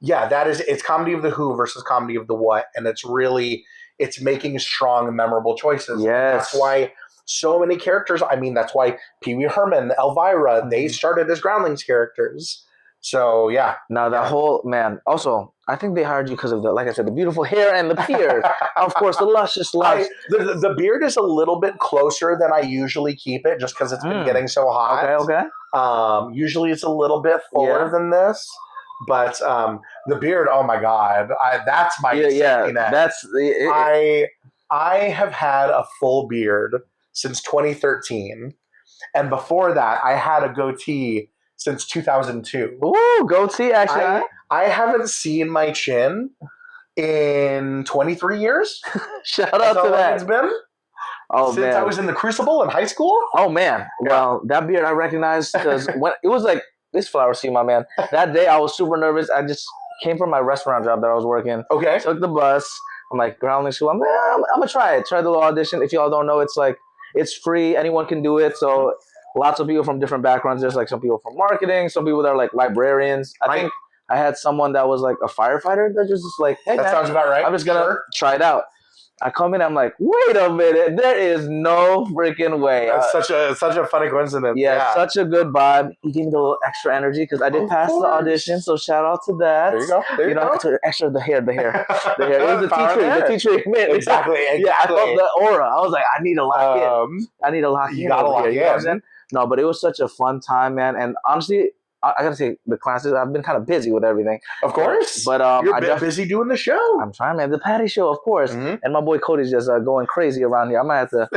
it's comedy of the who versus comedy of the what. And it's making strong, memorable choices. Yes. That's why so many characters, that's why Pee Wee Herman, Elvira, they started as Groundlings characters. So, yeah. Now, that whole, also, I think they hired you because of like I said, the beautiful hair and the beard. Of course, the luscious locks. The beard is a little bit closer than I usually keep it just because it's been getting so hot. Okay. Usually it's a little bit fuller than this. But the beard, oh my God, that's my safety net. That's I have had a full beard since 2013, and before that, I had a goatee since 2002. Ooh, goatee! Actually, I haven't seen my chin in 23 years. Shout out to that. It's been. Since I was in the Crucible in high school. Oh man, well that beard I recognized because when it was like this flower seed, my man. That day I was super nervous. I just came from my restaurant job that I was working. Okay. Took the bus. I'm like, Groundling School. I'm gonna try it. Try the little audition. If y'all don't know, it's like it's free. Anyone can do it. So lots of people from different backgrounds. There's like some people from marketing, some people that are like librarians. I think I had someone that was like a firefighter that just like, hey, that sounds about right. I'm just gonna try it out. I come in, I'm like, wait a minute, there is no freaking way. That's such a funny coincidence. Yeah, such a good vibe. He gave me the little extra energy because I did pass the audition, so shout out to that. There you go. You know, extra the hair. The hair. It was the tea tree. Exactly. Yeah, I felt the aura. I was like, I need to lock in. I need to lock in. You gotta lock in. No, but it was such a fun time, man. And honestly, I gotta say the classes. I've been kind of busy with everything. Of course, but you're busy doing the show. I'm trying, man. The Patty Show, of course. And my boy Cody's just going crazy around here. I might have to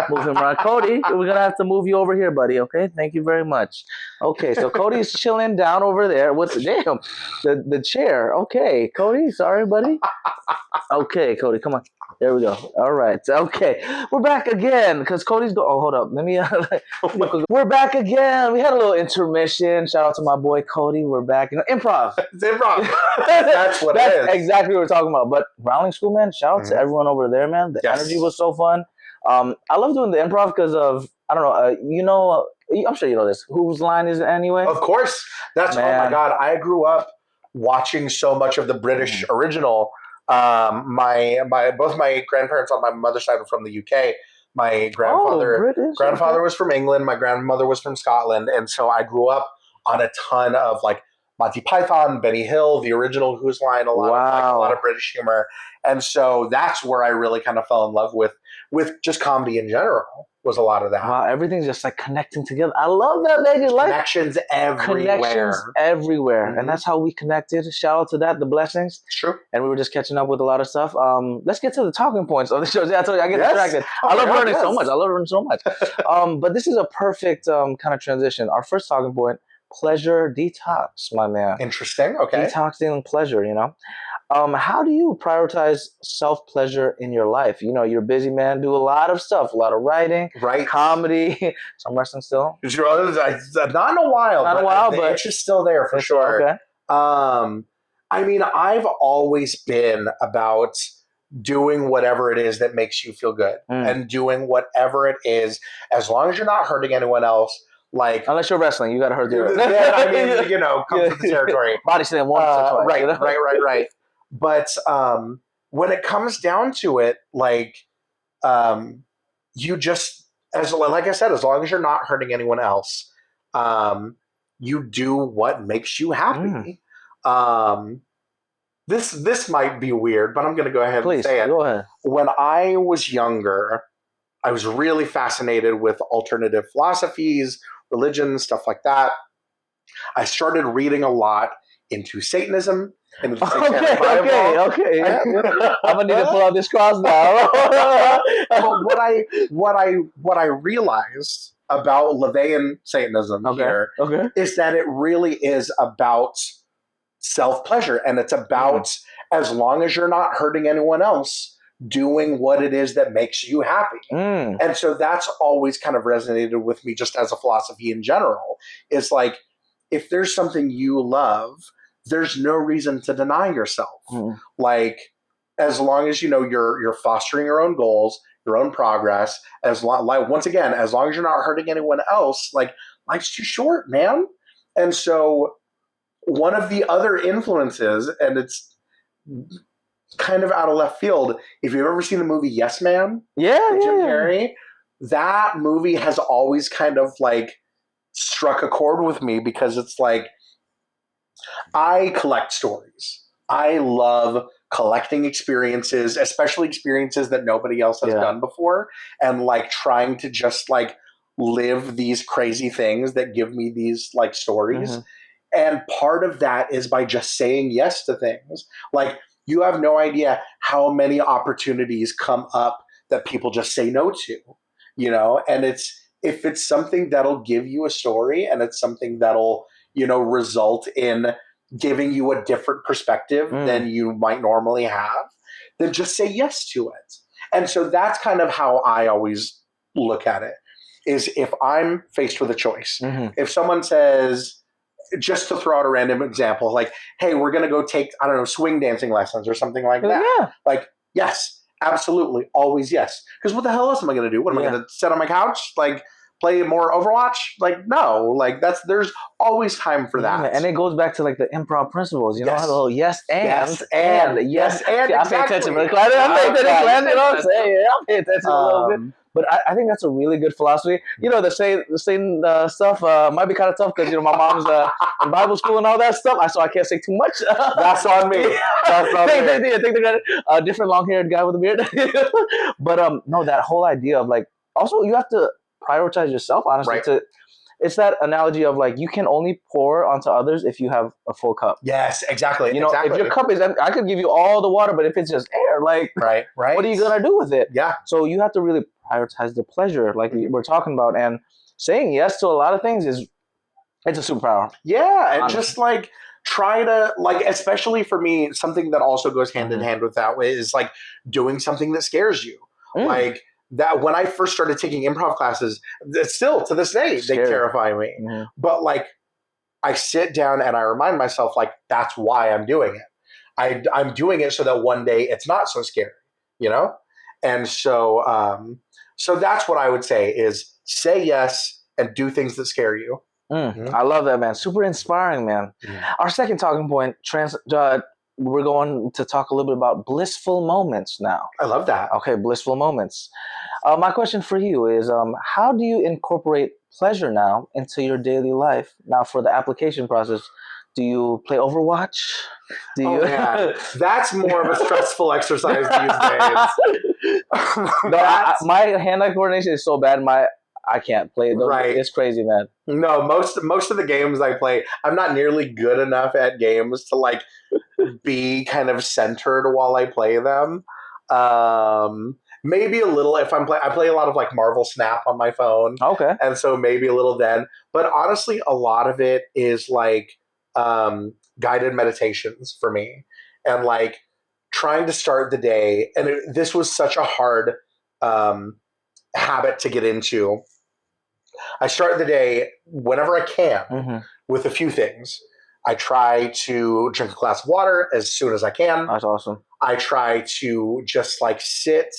move him around. Cody, we're gonna have to move you over here, buddy. Okay, thank you very much. Okay, so Cody's chilling down over there. What's the chair? Okay, Cody. Sorry, buddy. Okay, Cody, come on. There we go. All right. Okay. We're back again because Cody's oh, hold up. Let me we're back again. We had a little intermission. Shout out to my boy Cody. We're back. Improv. It's improv. That's what it is. Exactly what we're talking about. But Rowling School, man, shout out to everyone over there, man. The energy was so fun. I love doing the improv because of, I don't know, I'm sure you know this. Whose line is it anyway? Of course. That's, man. Oh my God. I grew up watching so much of the British original. Both my grandparents on my mother's side were from the UK. My grandfather was from England. My grandmother was from Scotland. And so I grew up on a ton of like Monty Python, Benny Hill, the original Who's Line, a lot of British humor. And so that's where I really kind of fell in love with just comedy in general. Was a lot of that. Wow, everything's just like connecting together. I love that, man. Connections everywhere. And that's how we connected. Shout out to that, the blessings. True. And we were just catching up with a lot of stuff. Let's get to the talking points of the show. Yeah, I told you, I get distracted. I love learning so much. But this is a perfect kind of transition. Our first talking point, pleasure detox, my man. Interesting. Okay. Detoxing pleasure, how do you prioritize self-pleasure in your life? You're a busy man, do a lot of stuff, a lot of writing, comedy, some wrestling still. Not in a while. But it's just still there for sure. Okay. I mean, I've always been about doing whatever it is that makes you feel good and doing whatever it is, as long as you're not hurting anyone else. Like, unless you're wrestling, you got to hurt the other. I mean, come to the territory. Body slam once or twice. Right. But when it comes down to it, like, you just, like I said, as long as you're not hurting anyone else, you do what makes you happy. This might be weird, but I'm going to go ahead and say it. Go ahead. When I was younger, I was really fascinated with alternative philosophies, religions, stuff like that. I started reading a lot into Satanism. Okay. Yeah. I'm gonna need to pull out this cross now. But what I realized about LaVeyan Satanism is that it really is about self-pleasure, and it's about as long as you're not hurting anyone else, doing what it is that makes you happy. And so that's always kind of resonated with me just as a philosophy in general. It's like, if there's something you love, there's no reason to deny yourself. Like, as long as you're fostering your own goals, your own progress, once again, as long as you're not hurting anyone else, like, life's too short, man. And so one of the other influences, and it's kind of out of left field, if you've ever seen the movie Yes Man, Jim Carrey, that movie has always kind of like struck a chord with me, because it's like, I collect stories. I love collecting experiences, especially experiences that nobody else has done before, and like trying to just like live these crazy things that give me these like stories. And part of that is by just saying yes to things. Like, you have no idea how many opportunities come up that people just say no to, and if it's something that'll give you a story, and it's something that'll, result in giving you a different perspective than you might normally have, then just say yes to it. And so that's kind of how I always look at it, is if I'm faced with a choice, if someone says, just to throw out a random example, like, hey, we're going to go take, I don't know, swing dancing lessons or something like that. Like, yes, absolutely. Always yes. Because what the hell else am I going to do? What am I going to sit on my couch? Like, play more Overwatch? Like, no, like there's always time for that. And it goes back to like the improv principles, how the whole yes and. I pay attention, but I pay attention a little bit. But I think that's a really good philosophy. The same stuff might be kind of tough because, my mom's in Bible school and all that stuff. So I can't say too much. That's on me. Take the credit. Different long-haired guy with a beard. But no, that whole idea of like, also you have to prioritize yourself, honestly. it's that analogy of like you can only pour onto others if you have a full cup. Yes, exactly. You know, if your cup is empty, I could give you all the water, but if it's just air, like right, what are you gonna do with it? Yeah. So you have to really prioritize the pleasure, like we're talking about, and saying yes to a lot of things it's a superpower. Yeah, and just like try to like, especially for me, something that also goes hand in hand with that way is like doing something that scares you. Like that when I first started taking improv classes, still to this day they terrify me. But like I sit down and I remind myself like that's why I'm doing it. I'm doing it so that one day it's not so scary, you know? And so so that's what I would say is say yes and do things that scare you. I love that, man. Super inspiring, man. Our second talking point, we're going to talk a little bit about blissful moments now. I love that. Okay, blissful moments. My question for you is, how do you incorporate pleasure now into your daily life? Now, for the application process, do you play Overwatch? Do you... man. That's more of a stressful exercise these days. My hand-eye coordination is so bad, I can't play it. Right. It's crazy, man. No, most of the games I play, I'm not nearly good enough at games to like be kind of centered while I play them. Maybe a little if I play a lot of like Marvel Snap on my phone. Okay. And so maybe a little then. But honestly, a lot of it is like guided meditations for me. And like trying to start the day. And this was such a hard habit to get into. I start the day whenever I can with a few things. I try to drink a glass of water as soon as I can. That's awesome. I try to just like sit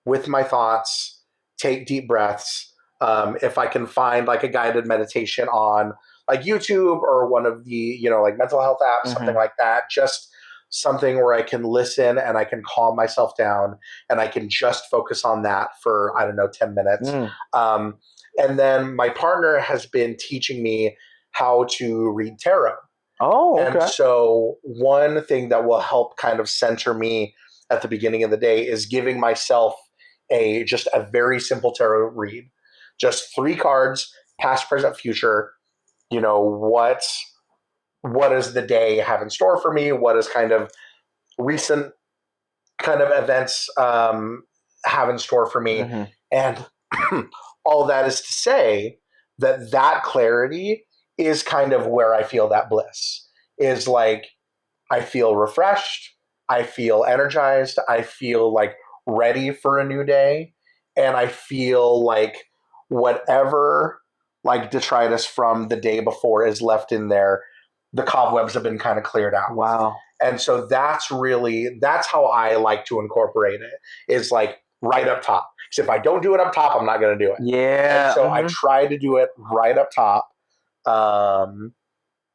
with my thoughts, take deep breaths. If I can find like a guided meditation on like YouTube or one of the, you know, like mental health apps, something like that, just something where I can listen and I can calm myself down and I can just focus on that for, I don't know, 10 minutes. And then my partner has been teaching me how to read tarot. Oh, okay. And so one thing that will help kind of center me at the beginning of the day is giving myself just a very simple tarot read. Just 3 cards, past, present, future. You know, what does the day have in store for me? What is kind of recent kind of events have in store for me? And all that is to say that clarity is kind of where I feel that bliss. Is like I feel refreshed, I feel energized, I feel like ready for a new day, and I feel like whatever like detritus from the day before is left in there, the cobwebs have been kind of cleared out. Wow. And so that's how I like to incorporate it, is like right up top. Because if I don't do it up top, I'm not going to do it. Yeah. And so I try to do it right up top. And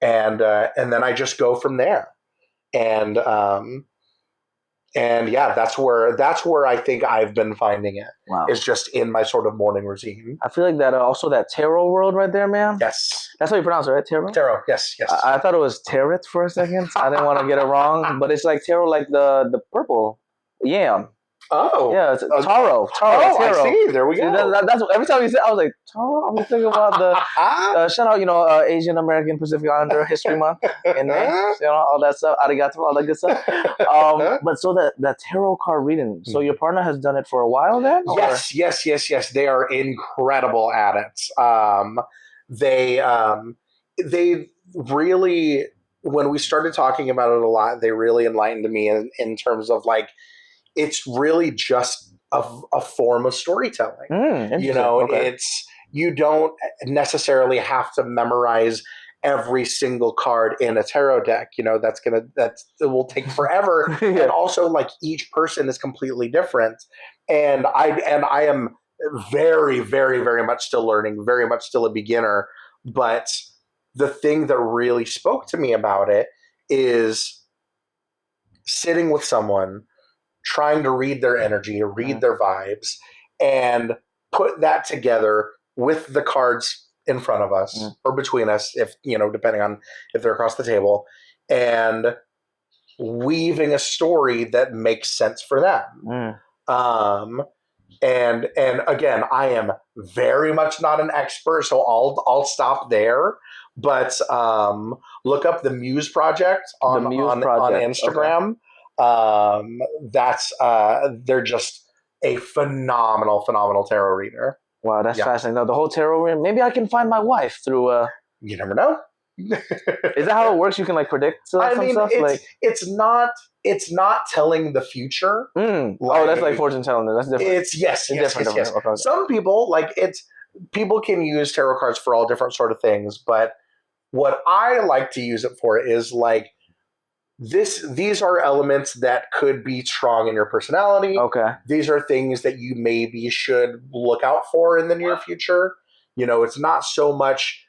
then I just go from there. And yeah, that's where I think I've been finding it. Wow. Is just in my sort of morning routine. I feel like that also that tarot world right there, man. Yes. That's how you pronounce it, right? Tarot? Tarot, yes. I thought it was tarot for a second. I didn't want to get it wrong, but it's like tarot, like the purple yam. Oh. Yeah, it's taro. Oh, tarot. I see. There we go. See, that's every time you say, I was like, taro? I'm thinking about the, shout out, Asian American Pacific Islander History Month in May. All that stuff. Arigato, all that good stuff. But so that tarot card reading, so your partner has done it for a while then? Or? Yes. They are incredible at it. They really, when we started talking about it a lot, they really enlightened me in terms of like, it's really just a form of storytelling. Okay. You don't necessarily have to memorize every single card in a tarot deck. It will take forever. And also like each person is completely different. And I am very, very, very much still learning, very much still a beginner. But the thing that really spoke to me about it is sitting with someone, trying to read their energy, read their vibes, and put that together with the cards in front of us or between us, if depending on if they're across the table, and weaving a story that makes sense for them. And again, I am very much not an expert, so I'll stop there. But look up the Muse Project on Instagram. Okay. They're just a phenomenal tarot reader. Wow, that's fascinating. Now, the whole tarot reading, maybe I can find my wife through You never know. Is that how it works? You can like predict some stuff? It's not telling the future. That's like fortune telling. That's different. It's different. Okay. Some people people can use tarot cards for all different sort of things, but what I like to use it for is like these are elements that could be strong in your personality. Okay. These are things that you maybe should look out for in the near future. It's not so much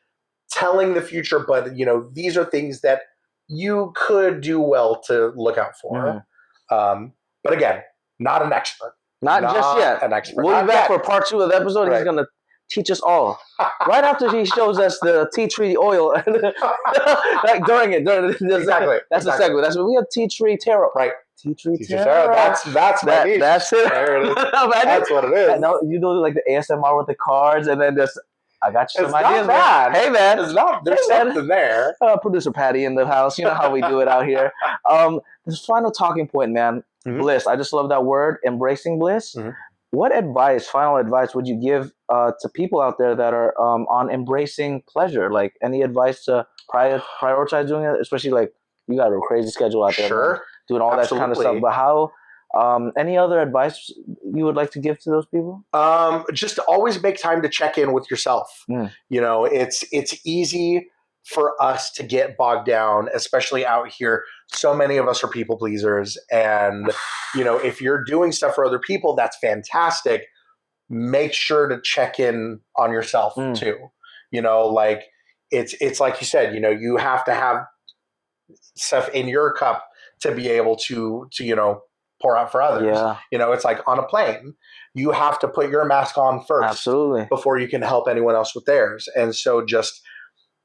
telling the future, but these are things that you could do well to look out for. But again, not an expert. Not just yet. An expert. We'll be back for part 2 of the episode. Right. He's going to teach us all. Right after he shows us the tea tree oil. Like during it. Exactly. That's the segment. That's what we have tea tree tarot. Right. Tea tree tarot. That's my niche. That's it. There it is. That's what it is. No, you do like the ASMR with the cards and then just I got you some ideas. Not bad. Hey man, there's something there. Producer Patty in the house. You know how we do it out here. This final talking point, man. Bliss. I just love that word, embracing bliss. What final advice would you give to people out there that are on embracing pleasure? Like any advice to prioritize doing it, especially like you got a crazy schedule out there, man, doing all that kind of stuff. But how? Any other advice you would like to give to those people? Just always make time to check in with yourself. It's easy for us to get bogged down, especially out here. So many of us are people pleasers. And, if you're doing stuff for other people, that's fantastic. Make sure to check in on yourself too. Like it's like you said, you have to have stuff in your cup to be able to pour out for others. Yeah. It's like on a plane, you have to put your mask on first. Absolutely. Before you can help anyone else with theirs. And so just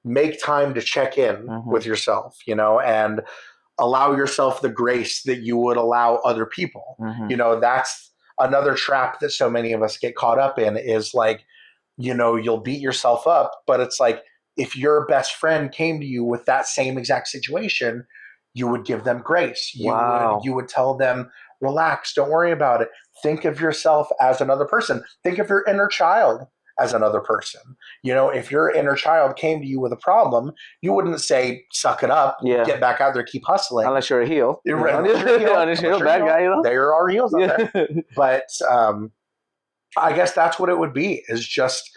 make time to check in with yourself, and allow yourself the grace that you would allow other people. That's another trap that so many of us get caught up in is like, you'll beat yourself up, but it's like, if your best friend came to you with that same exact situation, you would give them grace. You would tell them, relax, don't worry about it. Think of yourself as another person. Think of your inner child as another person. If your inner child came to you with a problem, you wouldn't say, suck it up, get back out there, keep hustling. Unless you're a heel. Unless you're a bad guy, There are heels out there. But I guess that's what it would be, is just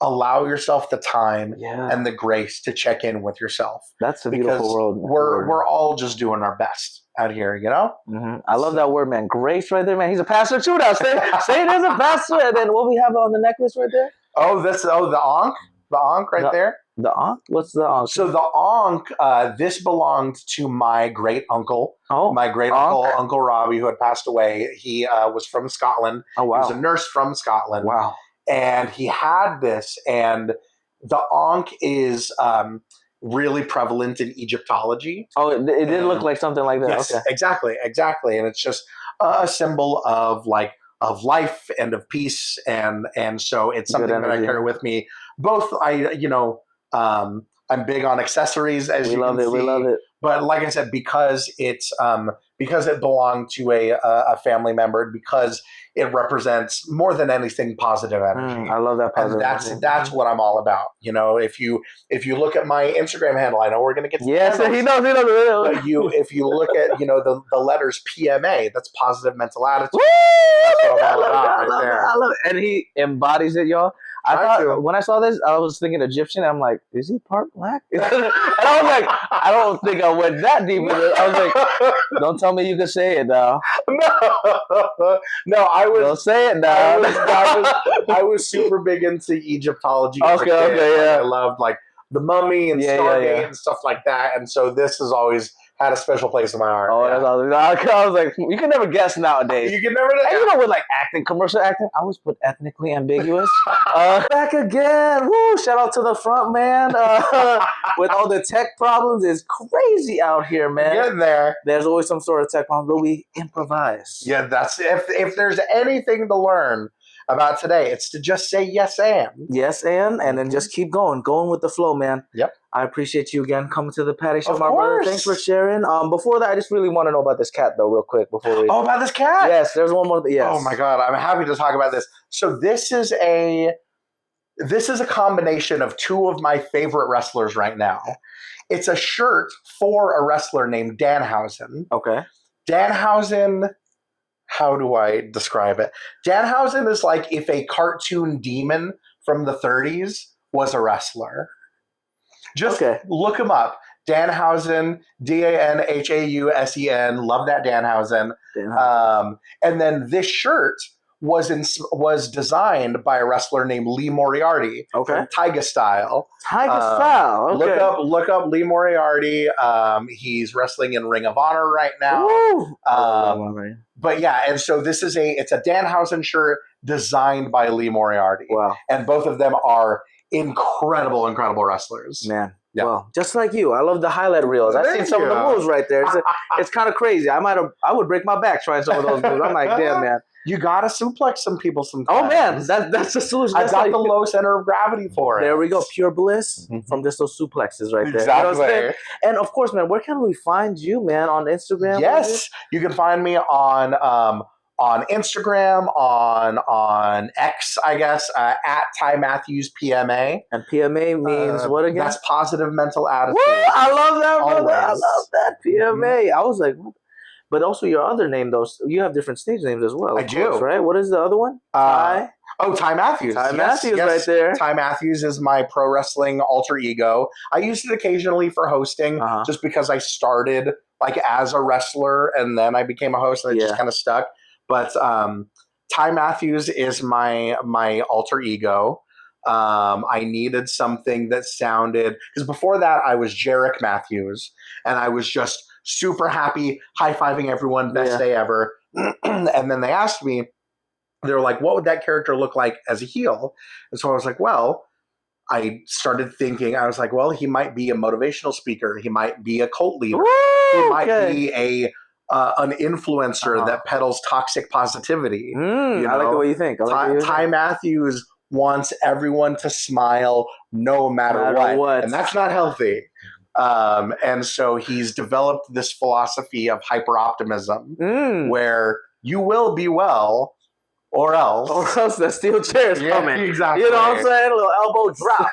allow yourself the time and the grace to check in with yourself. That's a beautiful world. We're all just doing our best out here, I love that word, man. Grace right there, man. He's a pastor too now. Say it as a pastor. And then what we have on the necklace right there? The Ankh. The Ankh right there. The Ankh? What's the Ankh? So the Ankh, this belonged to my great uncle. My great uncle, Uncle Robbie, who had passed away. He was from Scotland. Oh, wow. He was a nurse from Scotland. Wow. And he had this, and the Ankh is really prevalent in Egyptology. Oh, it did look like something like that. Yes, okay. Exactly. And it's just a symbol of life and of peace, and so it's something that I carry with me. Both, I'm big on accessories, as you can see. We love it. But like I said, because it belonged to a family member, because it represents more than anything positive energy. I love that positive energy. And that's what I'm all about. If you look at my Instagram handle, I know we're going to get to yes, he knows. But if you look at the letters PMA, that's positive mental attitude. Woo! That's what I'm all about right there. I love it. And he embodies it, y'all. I thought when I saw this, I was thinking Egyptian. I'm like, is he part black? And I was like, I don't think I went that deep with it. I was like, don't tell me you can say it now. No, I was. Don't say it now. I was super big into Egyptology. Okay, I loved the Mummy and Stargate and stuff like that, and so this has always had a special place in my heart. Oh, that's awesome. I was like, you can never guess nowadays. You can never guess. And with acting, commercial acting, I always put ethnically ambiguous. Back again. Woo! Shout out to the front man. With all the tech problems, it's crazy out here, man. Getting there. There's always some sort of tech problem, but we improvise. Yeah, that's if there's anything to learn about today. It's to just say yes and. Yes and then just keep going with the flow, man. Yep. I appreciate you again coming to the Patty Show, Of my course. brother. Thanks for sharing. Before that, I just really want to know about this cat, though, real quick. About this cat? Yes, there's one more. Yes. Oh my God, I'm happy to talk about this. So this is a combination of two of my favorite wrestlers right now. It's a shirt for a wrestler named Danhausen. Okay. Danhausen, how do I describe it? Danhausen is like if a cartoon demon from the 30s was a wrestler. Just look him up. Danhausen, Danhausen. Love that Danhausen. And then this shirt was designed by a wrestler named Lee Moriarty. Okay. Tiger Style. Okay. Look up Lee Moriarty. He's wrestling in Ring of Honor right now. But yeah, and so it's a Danhausen shirt designed by Lee Moriarty. Wow. And both of them are incredible wrestlers. Man. Yeah. Well, just like you, I love the highlight reels. I've seen some of the moves right there. It's kind of crazy. I would break my back trying some of those moves. I'm like, damn, man. You gotta suplex some people sometimes. Oh man, that's the solution. I got the low center of gravity for it. There we go, pure bliss from just those suplexes right there. Exactly. You know and of course, man, where can we find you, man? On Instagram? Yes, you can find me on Instagram, on X, I guess, at Ty Matthews PMA. And PMA means what again? That's positive mental attitude. Woo! I love that, brother. Always. I love that PMA. I was like, what? But also your other name, though, you have different stage names as well. I do. Right? What is the other one? Ty Matthews. Ty Matthews right there. Ty Matthews is my pro wrestling alter ego. I use it occasionally for hosting just because I started like as a wrestler and then I became a host and it just kind of stuck. But Ty Matthews is my alter ego. I needed something that sounded, because before that I was Jarek Matthews and I was just super happy, high-fiving everyone, best day ever. And then they asked me, they're like, what would that character look like as a heel? And so I was like, well, I started thinking, I was like, well, he might be a motivational speaker. He might be a cult leader. He might be an influencer that peddles toxic positivity. I like the way you think. Ty Matthews wants everyone to smile no matter what. And that's not healthy. And so he's developed this philosophy of hyper-optimism where you will be well or else. Or else the steel chair is coming. Exactly. You know what I'm saying? A little elbow drop.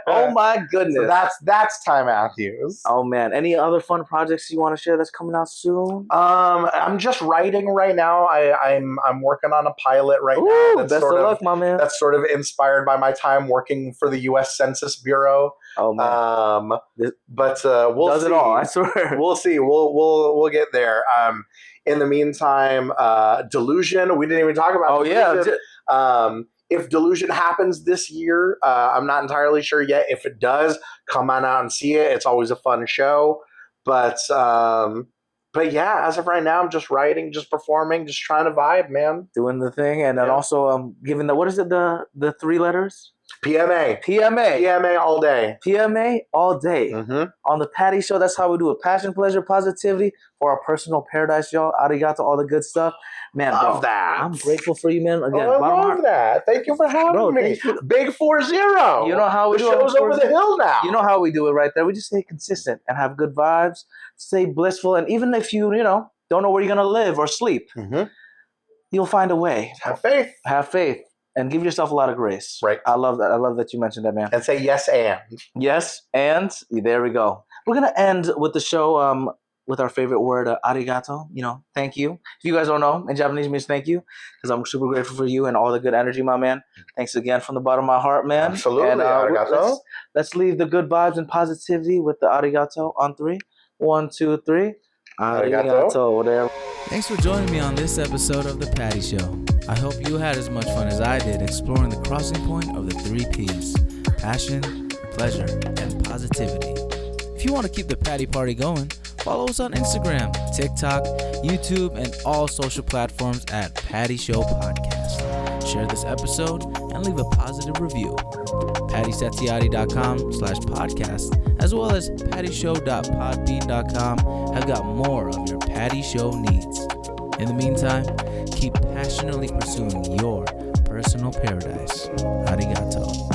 Oh my goodness. So that's Ty Matthews. Oh man. Any other fun projects you want to share that's coming out soon? I'm just writing right now. I'm working on a pilot right now. That's best of luck, my man. That's sort of inspired by my time working for the U.S. Census Bureau. Oh man. But we'll does see. It all, I swear. We'll see. We'll get there. In the meantime, Delusion. We didn't even talk about. If Delusion happens this year, I'm not entirely sure yet. If it does, come on out and see it. It's always a fun show. But yeah, as of right now, I'm just writing, just performing, just trying to vibe, man. Doing the thing, and then also giving what is it? The 3 letters. PMA all day. PMA all day. On the Patty Show, that's how we do it. Passion, pleasure, positivity for our personal paradise, y'all. Arigato, all the good stuff. Man, love that. I'm grateful for you, man. Again, I love that. Thank you for having me. Big 40. You know how we do it. The show's over the hill now. You know how we do it right there. We just stay consistent and have good vibes, stay blissful, and even if you don't know where you're gonna live or sleep, you'll find a way. Have faith. Have faith. And give yourself a lot of grace. Right. I love that. I love that you mentioned that, man. And say yes and. Yes, and there we go. We're going to end with the show with our favorite word, arigato. Thank you. If you guys don't know, in Japanese means thank you, because I'm super grateful for you and all the good energy, my man. Thanks again from the bottom of my heart, man. Absolutely. And, arigato. Let's leave the good vibes and positivity with the arigato on 3. 1, 2, 3. Arigato. There. Thanks for joining me on this episode of The Patty Show. I hope you had as much fun as I did exploring the crossing point of the 3 Ps: passion, pleasure, and positivity. If you want to keep the Patty Party going, follow us on Instagram, TikTok, YouTube, and all social platforms at Patty Show Podcast. Share this episode and leave a positive review. PattySatiati.com/podcast, as well as pattyshow.podbean.com, have got more of your Patty Show needs. In the meantime, keep passionately pursuing your personal paradise. Arigato.